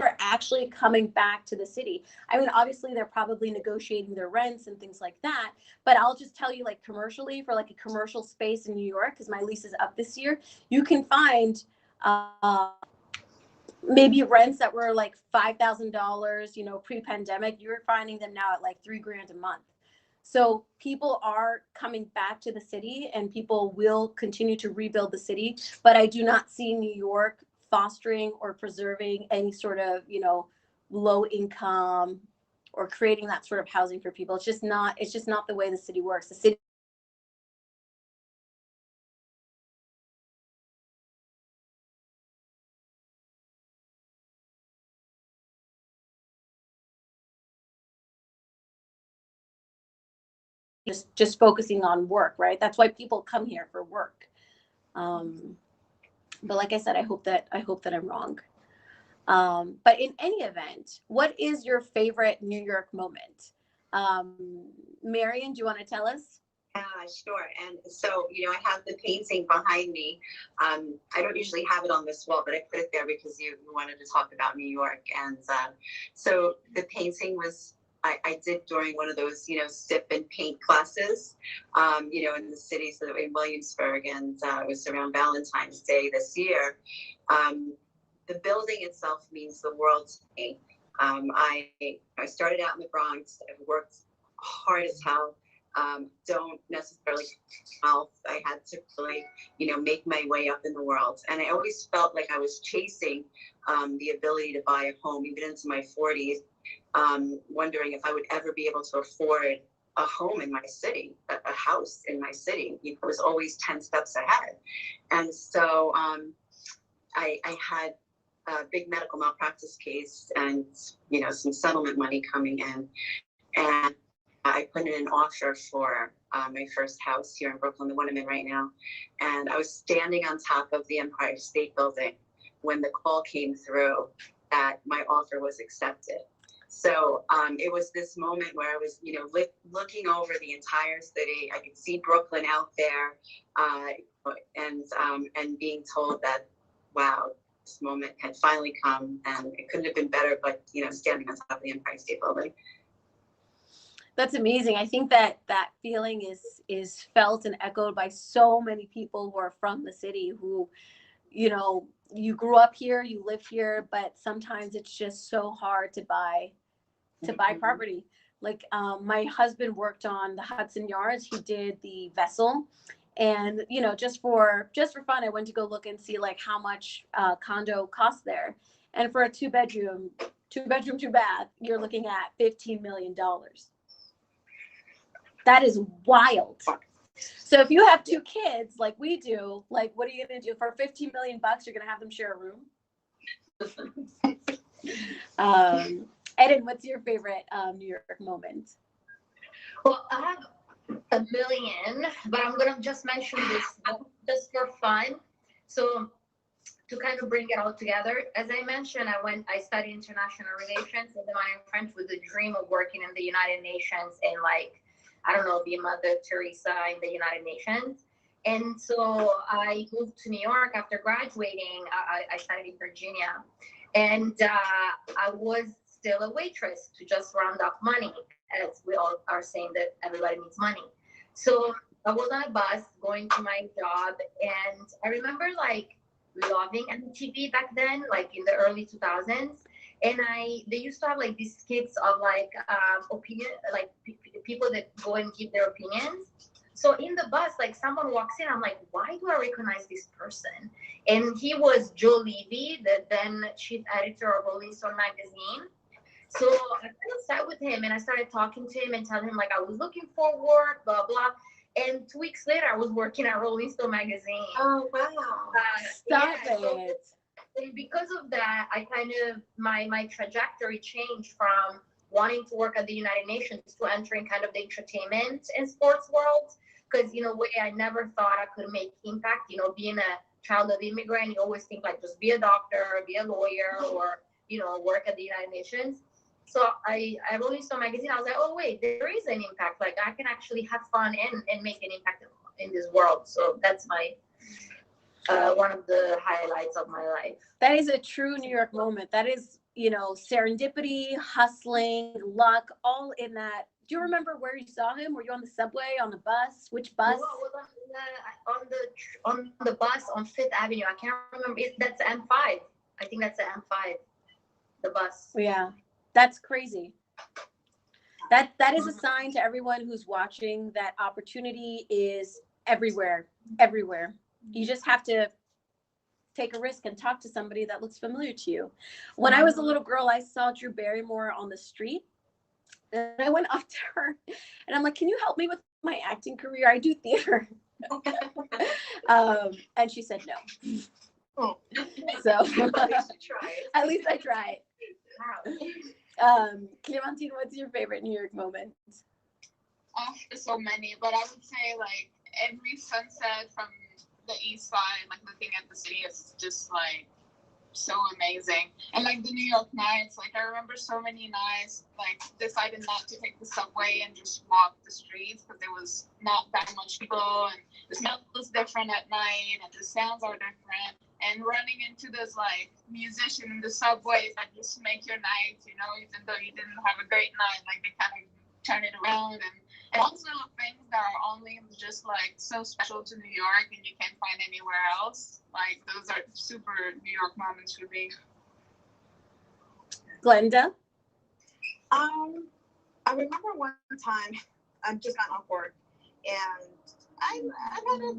are actually coming back to the city. I mean, obviously they're probably negotiating their rents and things like that, but I'll just tell you, like, commercially, for like a commercial space in New York, because my lease is up this year, you can find maybe rents that were like $5,000, you know, pre-pandemic. You're finding them now at like $3,000 a month. So people are coming back to the city, and people will continue to rebuild the city. But I do not see New York fostering or preserving any sort of, you know, low income or creating that sort of housing for people. It's just not the way the city works. The city just focusing on work, right? That's why people come here, for work. But like I said, I hope that I'm wrong. But in any event, what is your favorite New York moment? Marion, do you want to tell us? Sure. And so, you know, I have the painting behind me. I don't usually have it on this wall, but I put it there because you wanted to talk about New York. And so the painting was, I did during one of those, you know, sip and paint classes, you know, in the city, so in Williamsburg, and it was around Valentine's Day this year. The building itself means the world to me. I started out in the Bronx. I've worked hard as hell. Don't necessarily health. I had to really, you know, make my way up in the world. And I always felt like I was chasing the ability to buy a home, even into my 40s, wondering if I would ever be able to afford a home in my city, a house in my city. It was always 10 steps ahead. And so I had a big medical malpractice case and, you know, some settlement money coming in. And I put in an offer for my first house here in Brooklyn, the one I'm in right now. And I was standing on top of the Empire State Building when the call came through that my offer was accepted. So it was this moment where I was, you know, looking over the entire city. I could see Brooklyn out there, and being told that, wow, this moment had finally come, and it couldn't have been better. But, you know, standing on top of the Empire State Building. That's amazing. I think that feeling is felt and echoed by so many people who are from the city, who, you know, you grew up here, you live here, but sometimes it's just so hard to buy property. Like my husband worked on the Hudson Yards. He did the vessel, and, you know, just for fun, I went to go look and see like how much condo costs there. And for a two bedroom, two bath, you're looking at $15 million. That is wild. So if you have two kids like we do, like, what are you going to do for $15 million? You're going to have them share a room. Eden, what's your favorite New York moment? Well, I have a million, but I'm going to just mention this just for fun. So to kind of bring it all together, as I mentioned, I studied international relations and Mannheim French with the dream of working in the United Nations and, like, I don't know, be Mother Teresa in the United Nations. And so I moved to New York after graduating. I studied in Virginia, and I was still a waitress to just round up money, as we all are saying that everybody needs money. So I was on a bus going to my job, and I remember like loving MTV back then, like in the early 2000s. And they used to have like these skits of like opinion, like people that go and give their opinions. So in the bus, like someone walks in, I'm like, why do I recognize this person? And he was Joe Levy, the then chief editor of Rolling Stone magazine. So I kind of sat with him and I started talking to him and telling him like I was looking for work, blah, blah. And 2 weeks later, I was working at Rolling Stone magazine. Oh, wow. Stop it. And because of that, I kind of, my trajectory changed from wanting to work at the United Nations to entering kind of the entertainment and sports world. Because, you know, way I never thought I could make impact, you know, being a child of immigrant, you always think like just be a doctor, be a lawyer, or, you know, work at the United Nations. So I Rolling Stone magazine, I was like, oh, wait, there is an impact. Like I can actually have fun and make an impact in this world. So that's my one of the highlights of my life. That is a true New York moment. That is serendipity, hustling, luck, all in that. Do you remember where you saw him? Were you on the subway, on the bus? Which bus? On the bus on Fifth Avenue. I can't remember. That's M5. I think that's the M5. The bus. Yeah, that's crazy. That is a sign to everyone who's watching that opportunity is everywhere. You just have to take a risk and talk to somebody that looks familiar to you. When I was a little girl, I saw Drew Barrymore on the street, and I went up to her and I'm like, can you help me with my acting career? I do theater. And she said no. So at least I tried. Clementine, what's your favorite New York moment? Oh, there's so many, but I would say like every sunset from the east side, like looking at the city, is just like so amazing. And like the New York nights, like I remember so many nights like deciding not to take the subway and just walk the streets because there was not that much people, and the smell was different at night and the sounds are different, and running into those like musicians in the subways that just make your night, even though you didn't have a great night, like they kind of turn it around. And also things that are only just like so special to New York and you can't find anywhere else. Like those are super New York moments for me. Glenda? I remember one time I just got off work and I had a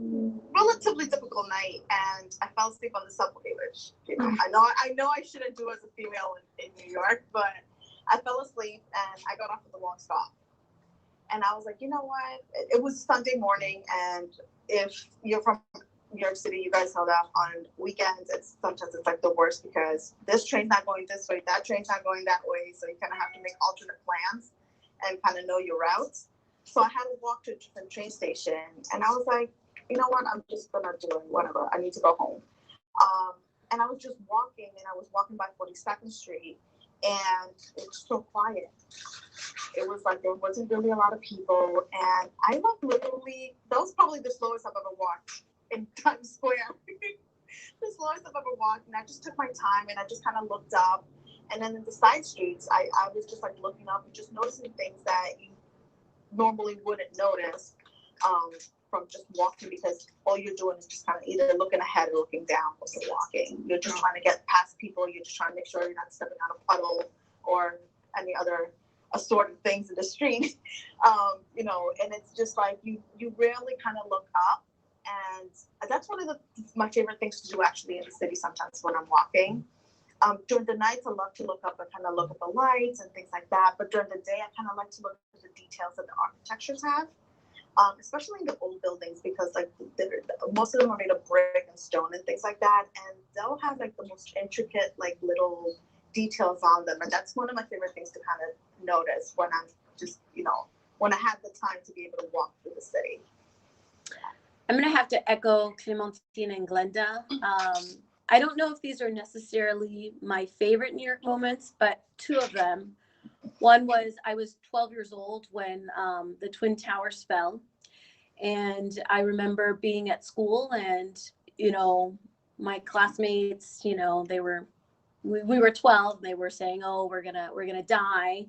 relatively difficult night and I fell asleep on the subway, which I know I shouldn't do as a female in New York, but I fell asleep and I got off at the wrong stop. And I was like, you know what? It was Sunday morning, and if you're from New York City, you guys know that on weekends, sometimes it's like the worst because this train's not going this way, that train's not going that way. So you kind of have to make alternate plans and kind of know your routes. So I had to walk to a different train station, and I was like, you know what? I'm just gonna do it. Whatever. I need to go home. And I was just walking, and I was walking by 42nd Street, and it was so quiet. It was like there wasn't really a lot of people, and I like literally, that was probably the slowest I've ever walked in Times Square. The slowest I've ever walked, and I just took my time and I just kind of looked up, and then in the side streets, I was just like looking up and just noticing things that you normally wouldn't notice from just walking, because all you're doing is just kind of either looking ahead or looking down when you're walking. You're just trying to get past people. You're just trying to make sure you're not stepping on a puddle or any other assorted things in the street. And it's just like you rarely kind of look up, and that's one of my favorite things to do actually in the city sometimes when I'm walking. During the nights, I love to look up and kind of look at the lights and things like that. But during the day, I kind of like to look at the details that the architectures have, especially in the old buildings, because like most of them are made of brick and stone and things like that. And they'll have like the most intricate, like little details on them. And that's one of my favorite things to kind of notice when I'm just, when I have the time to be able to walk through the city. I'm going to have to echo Clementine and Glenda. I don't know if these are necessarily my favorite New York moments, but two of them. One was I was 12 years old when the Twin Towers fell. And I remember being at school and, my classmates, we were 12, and they were saying, oh, we're gonna die.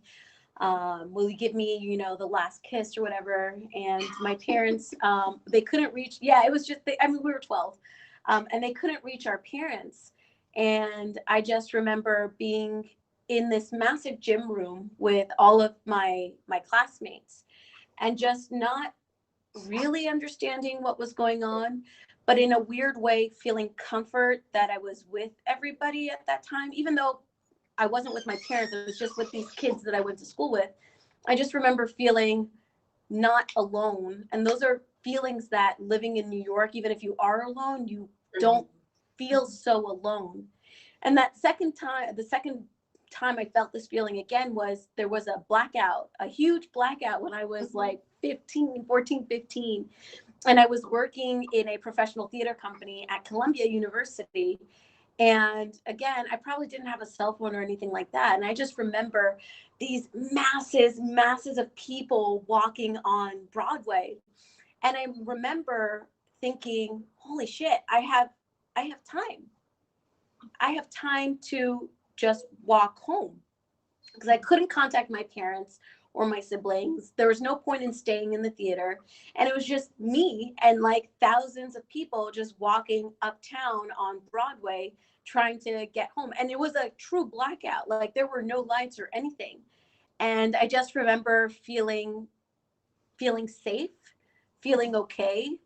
Will you give me, the last kiss or whatever? And my parents, they couldn't reach. Yeah, it was just, we were 12, and they couldn't reach our parents. And I just remember being in this massive gym room with all of my classmates and just not really understanding what was going on, but in a weird way, feeling comfort that I was with everybody at that time, even though I wasn't with my parents. It was just with these kids that I went to school with. I just remember feeling not alone. And those are feelings that living in New York, even if you are alone, you don't feel so alone. And the second time I felt this feeling again was there was a blackout, a huge blackout when I was like 14, 15. And I was working in a professional theater company at Columbia University. And again, I probably didn't have a cell phone or anything like that. And I just remember these masses of people walking on Broadway. And I remember thinking, holy shit, I have time. I have time to just walk home because I couldn't contact my parents or my siblings. There was no point in staying in the theater. And it was just me and like thousands of people just walking uptown on Broadway trying to get home. And it was a true blackout. Like there were no lights or anything. And I just remember feeling safe, feeling okay,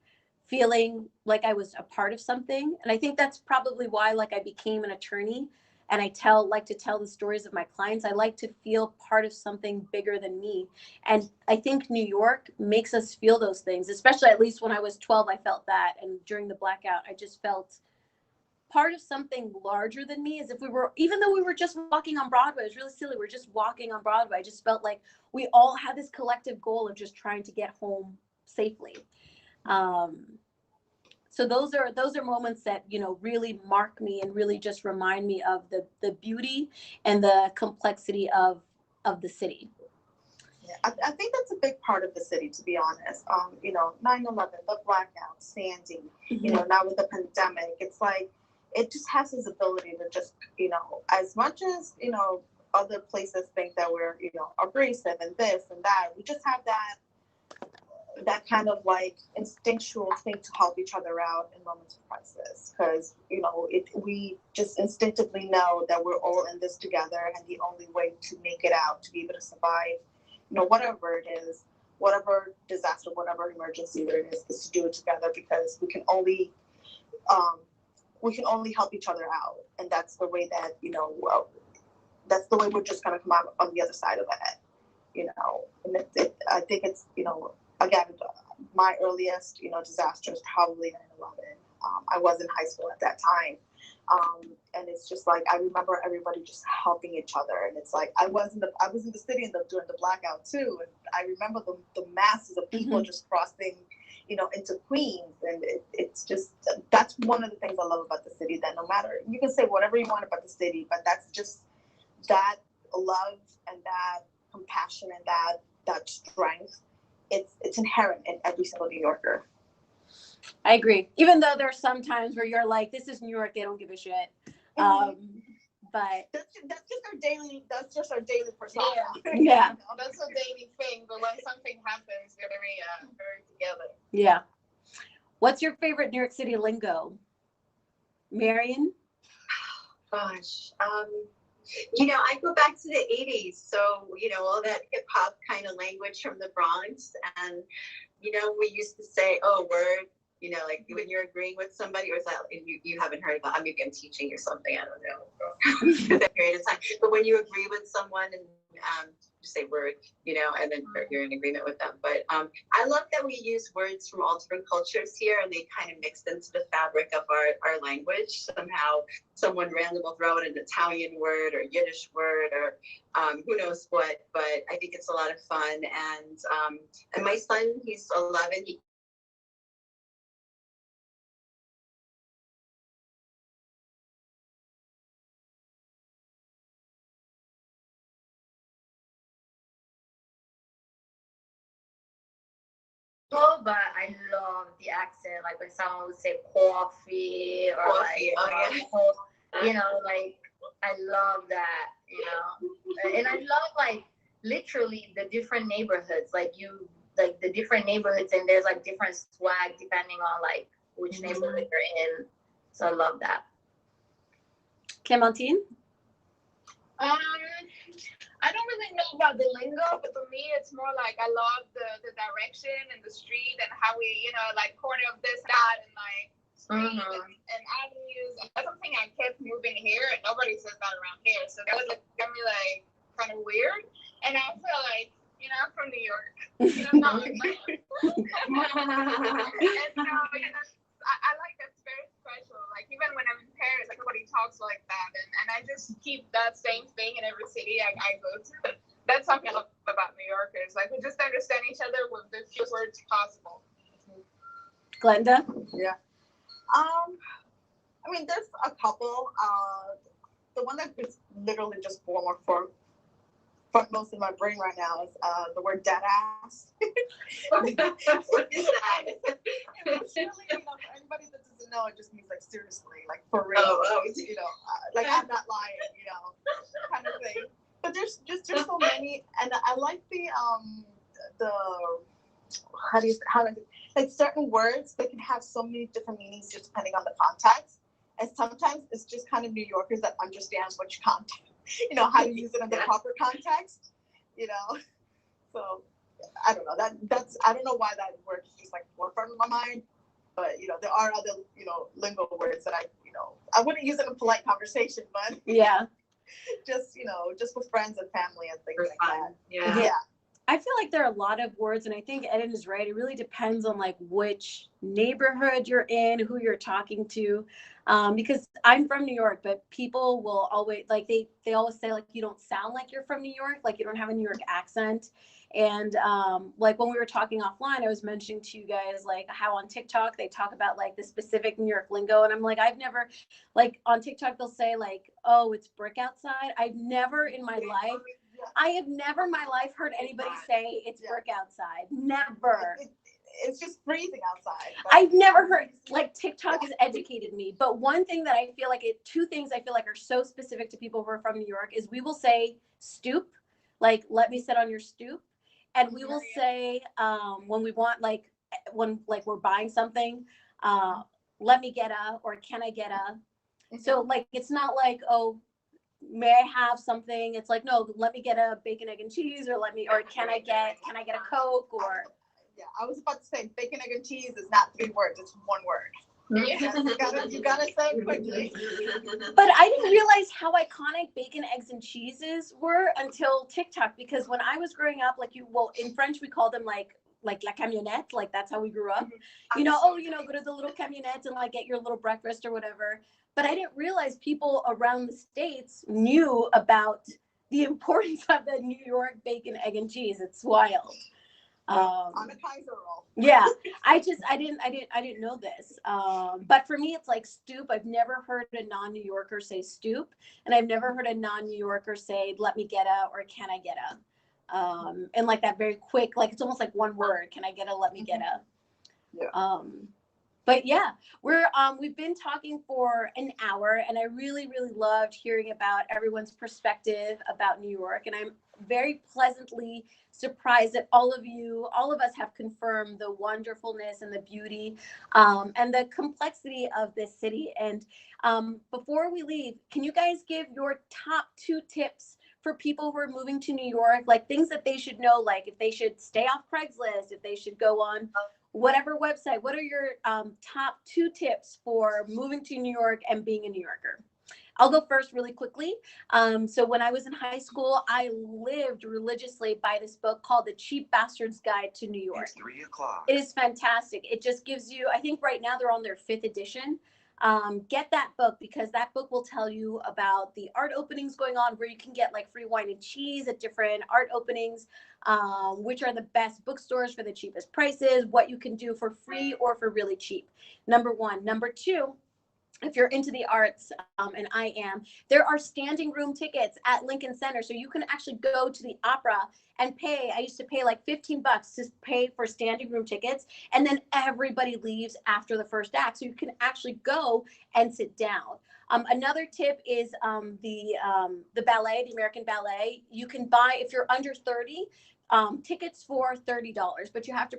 feeling like I was a part of something. And I think that's probably why like I became an attorney and I like to tell the stories of my clients. I like to feel part of something bigger than me. And I think New York makes us feel those things, especially at least when I was 12, I felt that. And during the blackout, I just felt part of something larger than me, as if we were, even though we were just walking on Broadway, it was really silly. We're just walking on Broadway. I just felt like we all had this collective goal of just trying to get home safely. So those are moments that, you know, really mark me and really just remind me of the beauty and the complexity of the city. Yeah, I think that's a big part of the city, to be honest. You know, 9/11, the blackout, Sandy, you know, now with the pandemic, it's like, it just has this ability to just, you know, as much as, you know, other places think that we're, you know, abrasive and this and that, we just have that kind of like instinctual thing to help each other out in moments of crisis, because, you know, we just instinctively know that we're all in this together, and the only way to make it out, to be able to survive, you know, whatever it is, whatever disaster, whatever emergency there is to do it together, because we can only help each other out. And that's the way that, you know, that's the way we're just going to come out on the other side of that, you know. And I think it's, you know, again, my earliest, you know, disaster is probably 9/11. I was in high school at that time. And it's just like, I remember everybody just helping each other. And it's like, I was in the city during the blackout too. And I remember the masses of people just crossing, you know, into Queens. And it's just, that's one of the things I love about the city, that no matter, you can say whatever you want about the city, but that's just that love and that compassion and that strength. It's inherent in every single New Yorker. I agree. Even though there's some times where you're like, this is New York, they don't give a shit. But that's just our daily persona. Yeah. That's a daily thing, but when something happens, we're very together. Yeah. What's your favorite New York City lingo? Marion? Gosh. You know, I go back to the 80s. So, you know, all that hip hop kind of language from the Bronx. And, you know, we used to say, oh, word, you know, like when you're agreeing with somebody, or is that, you haven't heard about, maybe I'm teaching you something, I don't know, for that period of time. But when you agree with someone and just say word, you know, and then you're in agreement with them. But I love that we use words from all different cultures here, and they kind of mixed into the fabric of our language. Somehow someone random will throw in an Italian word or Yiddish word or who knows what, but I think it's a lot of fun. And my son, he's 11, he But I love the accent. Like when someone would say coffee or you know, like I love that, you know. And I love like literally the different neighborhoods. Like the different neighborhoods, and there's like different swag depending on like which neighborhood you're in. So I love that. Clementine? I don't really know about the lingo, but for me, it's more like I love the direction and the street and how we, you know, like corner of this, that, and like street and avenues. And that's something I kept moving here, and nobody says that around here. So that was like, got me like kind of weird. And I feel like, you know, I'm from New York. You know, not like I like that's very special. Like even when I'm in Paris, like nobody talks like that, and I just keep that same thing in every city I go to. That's something I love about New Yorkers. Like we just understand each other with the few words possible. Glenda? Yeah. I mean, there's a couple. The one that is literally just foremost in my brain right now is the word dead ass. What is that? It's really, you know, for anybody that doesn't know, it just means like seriously, like for real. You know, like I'm not lying, you know. Exactly. But there's so many, and I like the like certain words that can have so many different meanings just depending on the context. And sometimes it's just kind of New Yorkers that understand which context, how to use it in the proper context, So I don't know. That's I don't know why that word is just like forefront of my mind. But there are other lingo words that I wouldn't use it in polite conversation, but yeah, just with friends and family and things like fun. that. Yeah. I feel like there are a lot of words, and I think Eden is right. It really depends on like which neighborhood you're in, who you're talking to. Because I'm from New York, but people will always like they always say like you don't sound like you're from New York, like you don't have a New York accent. And like when we were talking offline, I was mentioning to you guys like how on TikTok they talk about like the specific New York lingo, and I'm like I've never like on TikTok they'll say like, oh, it's brick outside. I've never in my life. I have never in my life heard anybody say it's brick outside. Never. It's just freezing outside. I've never heard, like TikTok has educated me. But one thing that I feel like two things I feel like are so specific to people who are from New York is we will say stoop, like let me sit on your stoop. And we will say when we want when we're buying something, let me get a, or can I get a? So like it's not like, oh, may I have something? It's like, no, let me get a bacon, egg, and cheese, or can I get a Coke? Or I was about to say bacon, egg, and cheese is not 3 words, it's 1 word. You gotta say it quickly. But I didn't realize how iconic bacon, eggs, and cheeses were until TikTok, because when I was growing up, in French we call them like la camionnette, like that's how we grew up. Go to the little camionette and like get your little breakfast or whatever. But I didn't realize people around the States knew about the importance of the New York bacon, egg, and cheese. It's wild. On a Kaiser roll. Yeah, I didn't know this. But for me, it's like stoop. I've never heard a non-New Yorker say stoop, and I've never heard a non-New Yorker say let me get a, or can I get a. And like that very quick, like it's almost like 1 word. Can I get a? Let me get a. Yeah. But yeah, we've been talking for an hour, and I really, really loved hearing about everyone's perspective about New York. And I'm very pleasantly surprised that all of us have confirmed the wonderfulness and the beauty and the complexity of this city. And before we leave, can you guys give your top 2 tips for people who are moving to New York, like things that they should know, like if they should stay off Craigslist, if they should go on whatever website? What are your top 2 tips for moving to New York and being a New Yorker? I'll go first really quickly. So when I was in high school, I lived religiously by this book called The Cheap Bastard's Guide to New York. It's 3 o'clock. It is fantastic. It just gives you, I think right now they're on their 5th edition. Get that book, because that book will tell you about the art openings going on, where you can get like free wine and cheese at different art openings, which are the best bookstores for the cheapest prices, what you can do for free or for really cheap. Number 1. Number 2, if you're into the arts, and I am, there are standing room tickets at Lincoln Center. So you can actually go to the opera and pay. I used to pay like $15 to pay for standing room tickets. And then everybody leaves after the first act. So you can actually go and sit down. Another tip is the ballet, the American Ballet. You can buy, if you're under 30, tickets for $30, but you have to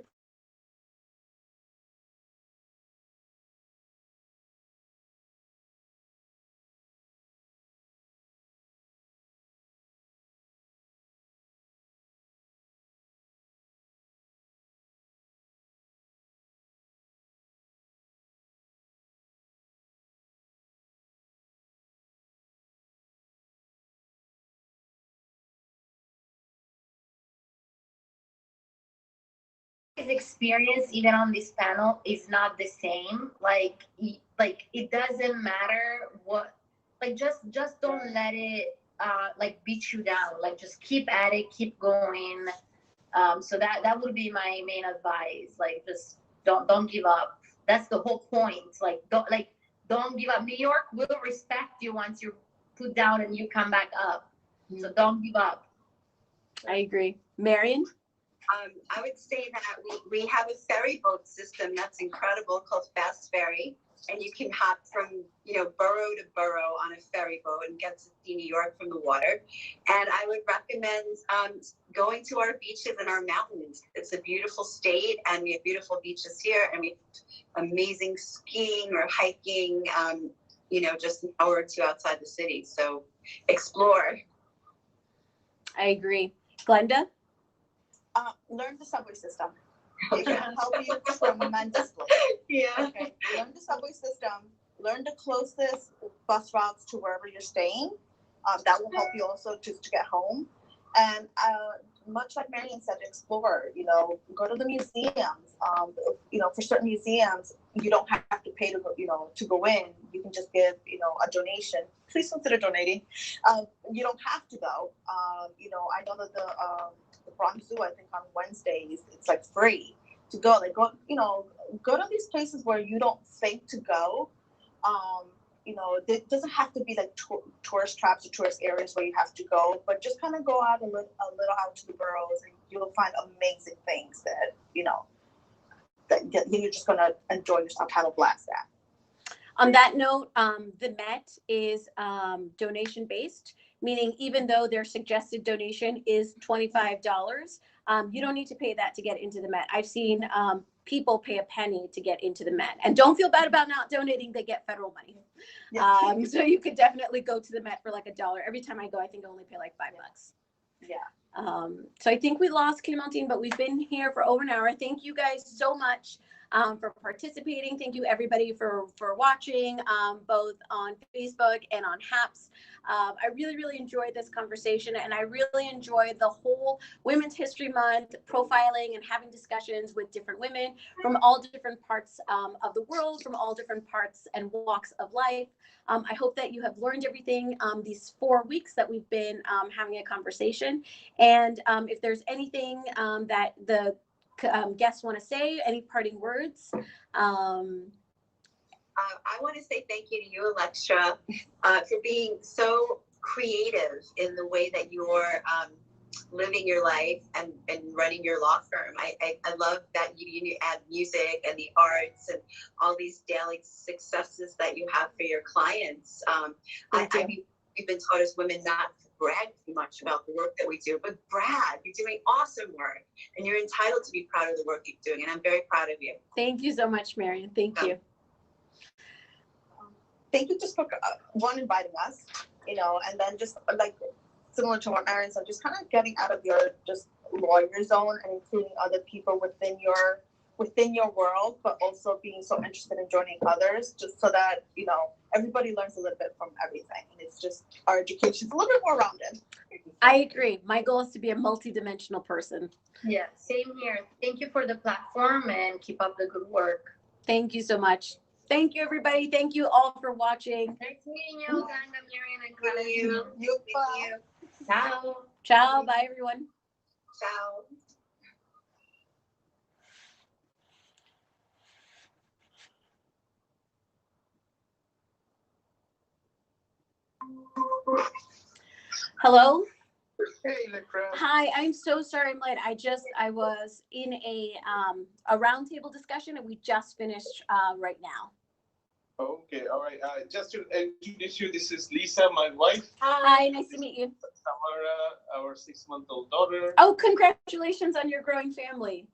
experience even on this panel is not the same. Like it doesn't matter what, like just don't let it like beat you down. Like just keep at it, keep going. So that would be my main advice. Like just don't give up. That's the whole point. Like don't give up. New York will respect you once you put down and you come back up. So don't give up. I agree. Marion? I would say that we have a ferry boat system that's incredible called Fast Ferry. and you can hop from, borough to borough on a ferry boat and get to see New York from the water. And I would recommend going to our beaches and our mountains. It's a beautiful state, and we have beautiful beaches here, and we have amazing skiing or hiking, just an hour or two outside the city. So explore. I agree. Glenda? Learn the subway system. It can help you tremendously. Yeah. Okay. Learn the subway system. Learn the closest bus routes to wherever you're staying. That will help you also to get home. And much like Marion said, explore. Go to the museums. For certain museums, you don't have to pay to go in. You can just give a donation. Please consider donating. You don't have to go. I know that the Bronx Zoo, I think on Wednesdays, it's like free to go. Like go to these places where you don't think to go. It doesn't have to be like tourist traps or tourist areas where you have to go, but just kind of go out a little out to the boroughs, and you'll find amazing things that that you're just gonna enjoy yourself, have a blast at. On that note, the Met is donation based, meaning even though their suggested donation is $25, you don't need to pay that to get into the Met. I've seen people pay a penny to get into the Met, and don't feel bad about not donating. They get federal money. Yeah. So you could definitely go to the Met for like $1. Every time I go, I think I only pay like $5. Yeah. So I think we lost Clementine, but we've been here for over an hour. Thank you guys so much for participating. Thank you everybody for watching, both on Facebook and on HAPS. I really, really enjoyed this conversation, and I really enjoyed the whole Women's History Month profiling and having discussions with different women from all different parts of the world, from all different parts and walks of life. I hope that you have learned everything these 4 weeks that we've been having a conversation. And if there's anything that the guests want to say, any parting words? I want to say thank you to you, Elektra, for being so creative in the way that you're living your life and running your law firm. I love that you add music and the arts and all these daily successes that you have for your clients. We've been taught as women not to brag too much about the work that we do, but brag. You're doing awesome work, and you're entitled to be proud of the work you're doing, and I'm very proud of you. Thank you so much, Marion. Thank you. Thank you just for inviting us, and then just like similar to what Marion said, just kind of getting out of your just lawyer zone and including other people within your world, but also being so interested in joining others, just so that everybody learns a little bit from everything, and it's just our education's a little bit more rounded. I agree. My goal is to be a multidimensional person. Yeah, same here. Thank you for the platform, and keep up the good work. Thank you so much. Thank you, everybody. Thank you all for watching. Nice meeting you, Glenda, Marion, and Clara. Thank you. Ciao. Ciao. Bye, everyone. Ciao. Hello. Hey, Elektra. Hi, I'm so sorry I'm late. I was in a roundtable discussion, and we just finished right now. Okay, all right. Just to introduce you, this is Lisa, my wife. Hi, nice to meet you. Samara, our 6-month-old daughter. Oh, congratulations on your growing family.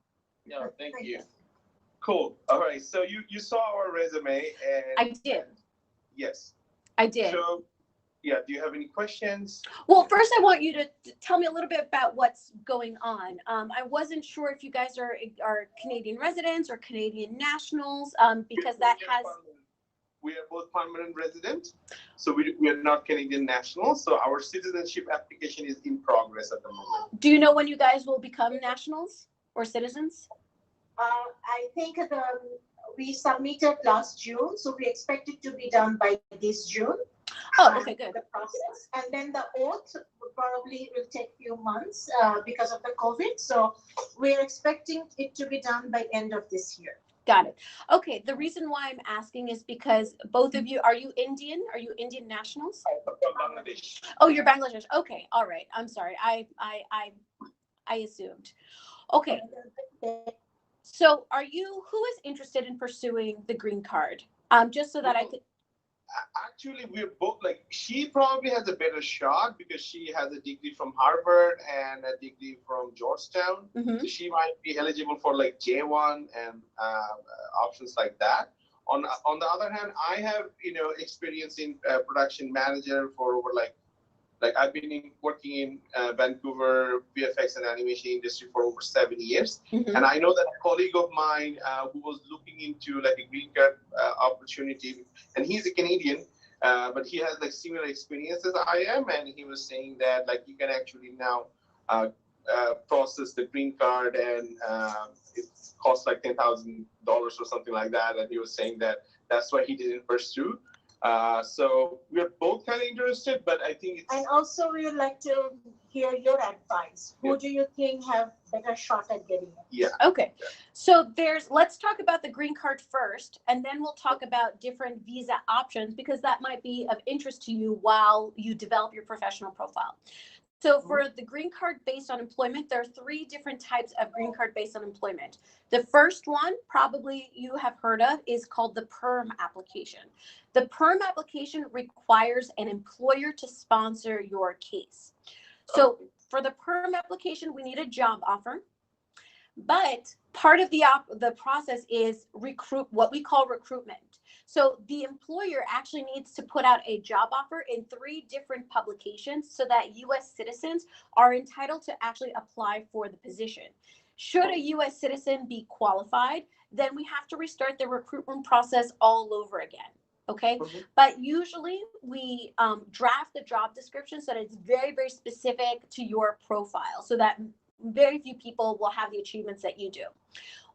Yeah, thank you. Cool. All right. So you saw our resume, and I did. Yes. I did. So, yeah. Do you have any questions? Well, first I want you to tell me a little bit about what's going on. I wasn't sure if you guys are Canadian residents or Canadian nationals, because that has. We are both permanent residents, so we are not Canadian nationals. So our citizenship application is in progress at the moment. Do you know when you guys will become nationals or citizens? I think we submitted last June, so we expect it to be done by this June. Oh, okay, good. The process, and then the oath probably will take a few months because of the COVID. So we're expecting it to be done by end of this year. Got it. Okay. The reason why I'm asking is because both of you, are you Indian? Are you Indian nationals? Bangladesh. Oh, you're Bangladesh. Okay. All right. I'm sorry. I assumed. Okay. So who is interested in pursuing the green card? Just so that I could. Actually, we're both like, she probably has a better shot because she has a degree from Harvard and a degree from Georgetown. Mm-hmm. So she might be eligible for like J1 and options like that. On the other hand, I have experience in production manager for over like I've been working in Vancouver VFX and animation industry for over 7 years. Mm-hmm. And I know that a colleague of mine who was looking into like a green card opportunity, and he's a Canadian, but he has like similar experience as I am, and he was saying that like you can actually now process the green card, and it costs like $10,000 or something like that. And he was saying that that's why he didn't pursue. So we're both kind of interested, but I think it's... And also we would like to hear your advice. Who do you think have better shot at getting it? Yeah. Okay. So let's talk about the green card first, and then we'll talk about different visa options, because that might be of interest to you while you develop your professional profile. So for the green card based on employment, there are 3 different types of green card based on employment. The first one, probably you have heard of, is called the PERM application. The PERM application requires an employer to sponsor your case. So for the PERM application, we need a job offer. But part of the process is what we call recruitment. So the employer actually needs to put out a job offer in 3 different publications so that U.S. citizens are entitled to actually apply for the position. Should a U.S. citizen be qualified, then we have to restart the recruitment process all over again. Okay. But usually we draft the job description so that it's very, very specific to your profile, so that very few people will have the achievements that you do.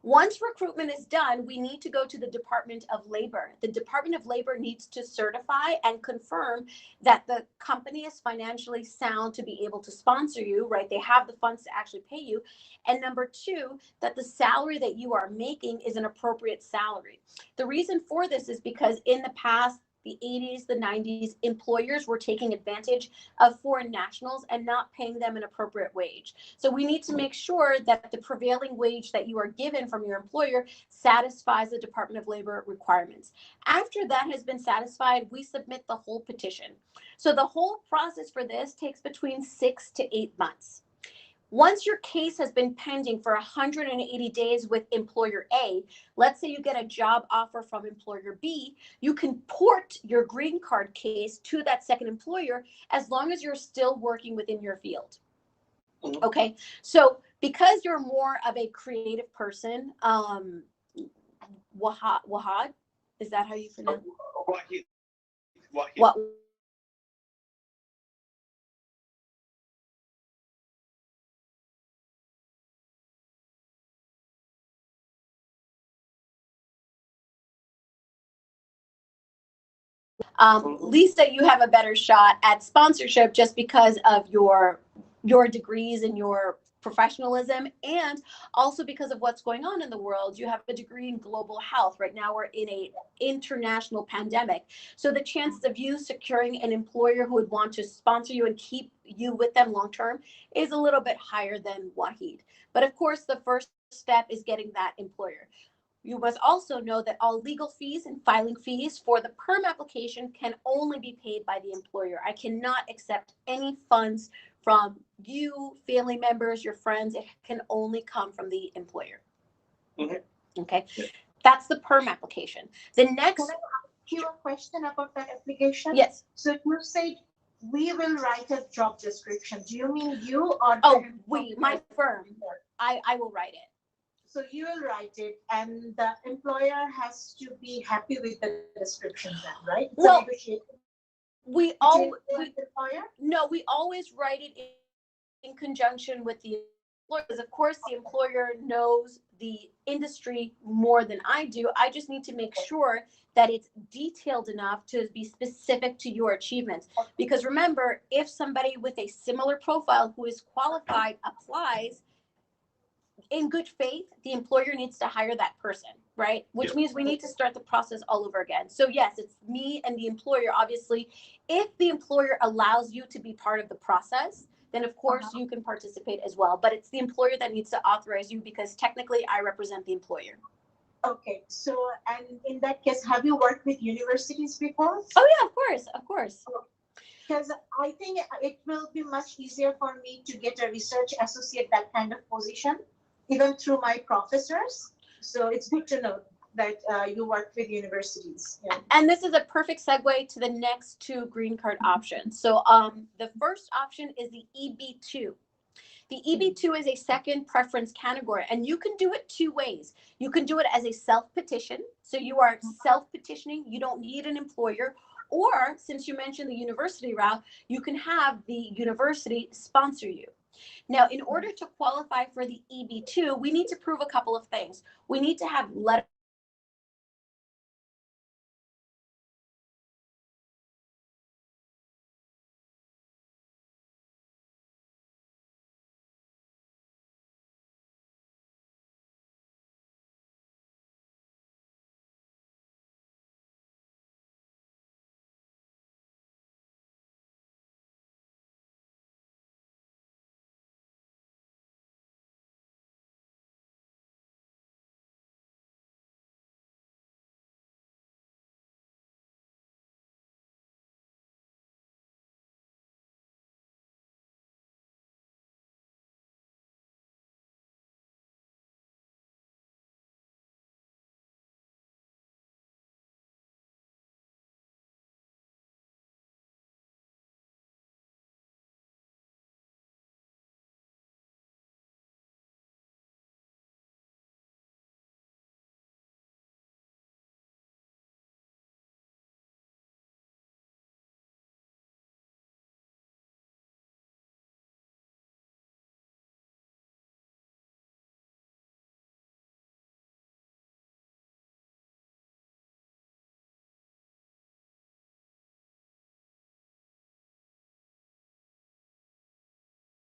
Once recruitment is done, we need to go to the Department of Labor. The Department of Labor needs to certify and confirm that the company is financially sound to be able to sponsor you, right? They have the funds to actually pay you. And number 2, that the salary that you are making is an appropriate salary. The reason for this is because in the past, the 80s, the 90s, employers were taking advantage of foreign nationals and not paying them an appropriate wage. So we need to make sure that the prevailing wage that you are given from your employer satisfies the Department of Labor requirements. After that has been satisfied, we submit the whole petition. So the whole process for this takes between 6 to 8 months. Once your case has been pending for 180 days with employer A, let's say you get a job offer from employer B, you can port your green card case to that second employer as long as you're still working within your field. Okay, so because you're more of a creative person, Wahad, is that how you pronounce it? Wahid. Lisa, you have a better shot at sponsorship just because of your degrees and your professionalism, and also because of what's going on in the world. You have a degree in global health. Right now we're in an international pandemic. So the chances of you securing an employer who would want to sponsor you and keep you with them long term is a little bit higher than Wahid. But of course, the first step is getting that employer. You must also know that all legal fees and filing fees for the PERM application can only be paid by the employer. I cannot accept any funds from you, family members, your friends. It can only come from the employer. Okay. That's the PERM application. The next... Can I ask you a question about that application? Yes. So you say we will write a job description. Do you mean you or... Oh, my firm. I will write it. So you will write it, and the employer has to be happy with the description then, right? Well, we always write it in conjunction with the employer, because of course the employer knows the industry more than I do. I just need to make sure that it's detailed enough to be specific to your achievements. Because remember, if somebody with a similar profile who is qualified applies, in good faith, the employer needs to hire that person, right? Which means we need to start the process all over again. So yes, it's me and the employer. Obviously, if the employer allows you to be part of the process, then of course you can participate as well. But it's the employer that needs to authorize you, because technically I represent the employer. Okay, so and in that case, have you worked with universities before? Oh yeah, of course, of course. Because I think it will be much easier for me to get a research associate, that kind of position, even through my professors. So it's good to know that you work with universities. Yeah. And this is a perfect segue to the next two green card options. So the first option is the EB2. The EB2 is a second preference category, and you can do it two ways. You can do it as a self-petition. So you are self-petitioning. You don't need an employer. Or since you mentioned the university route, you can have the university sponsor you. Now, in order to qualify for the EB2, we need to prove a couple of things. We need to have letters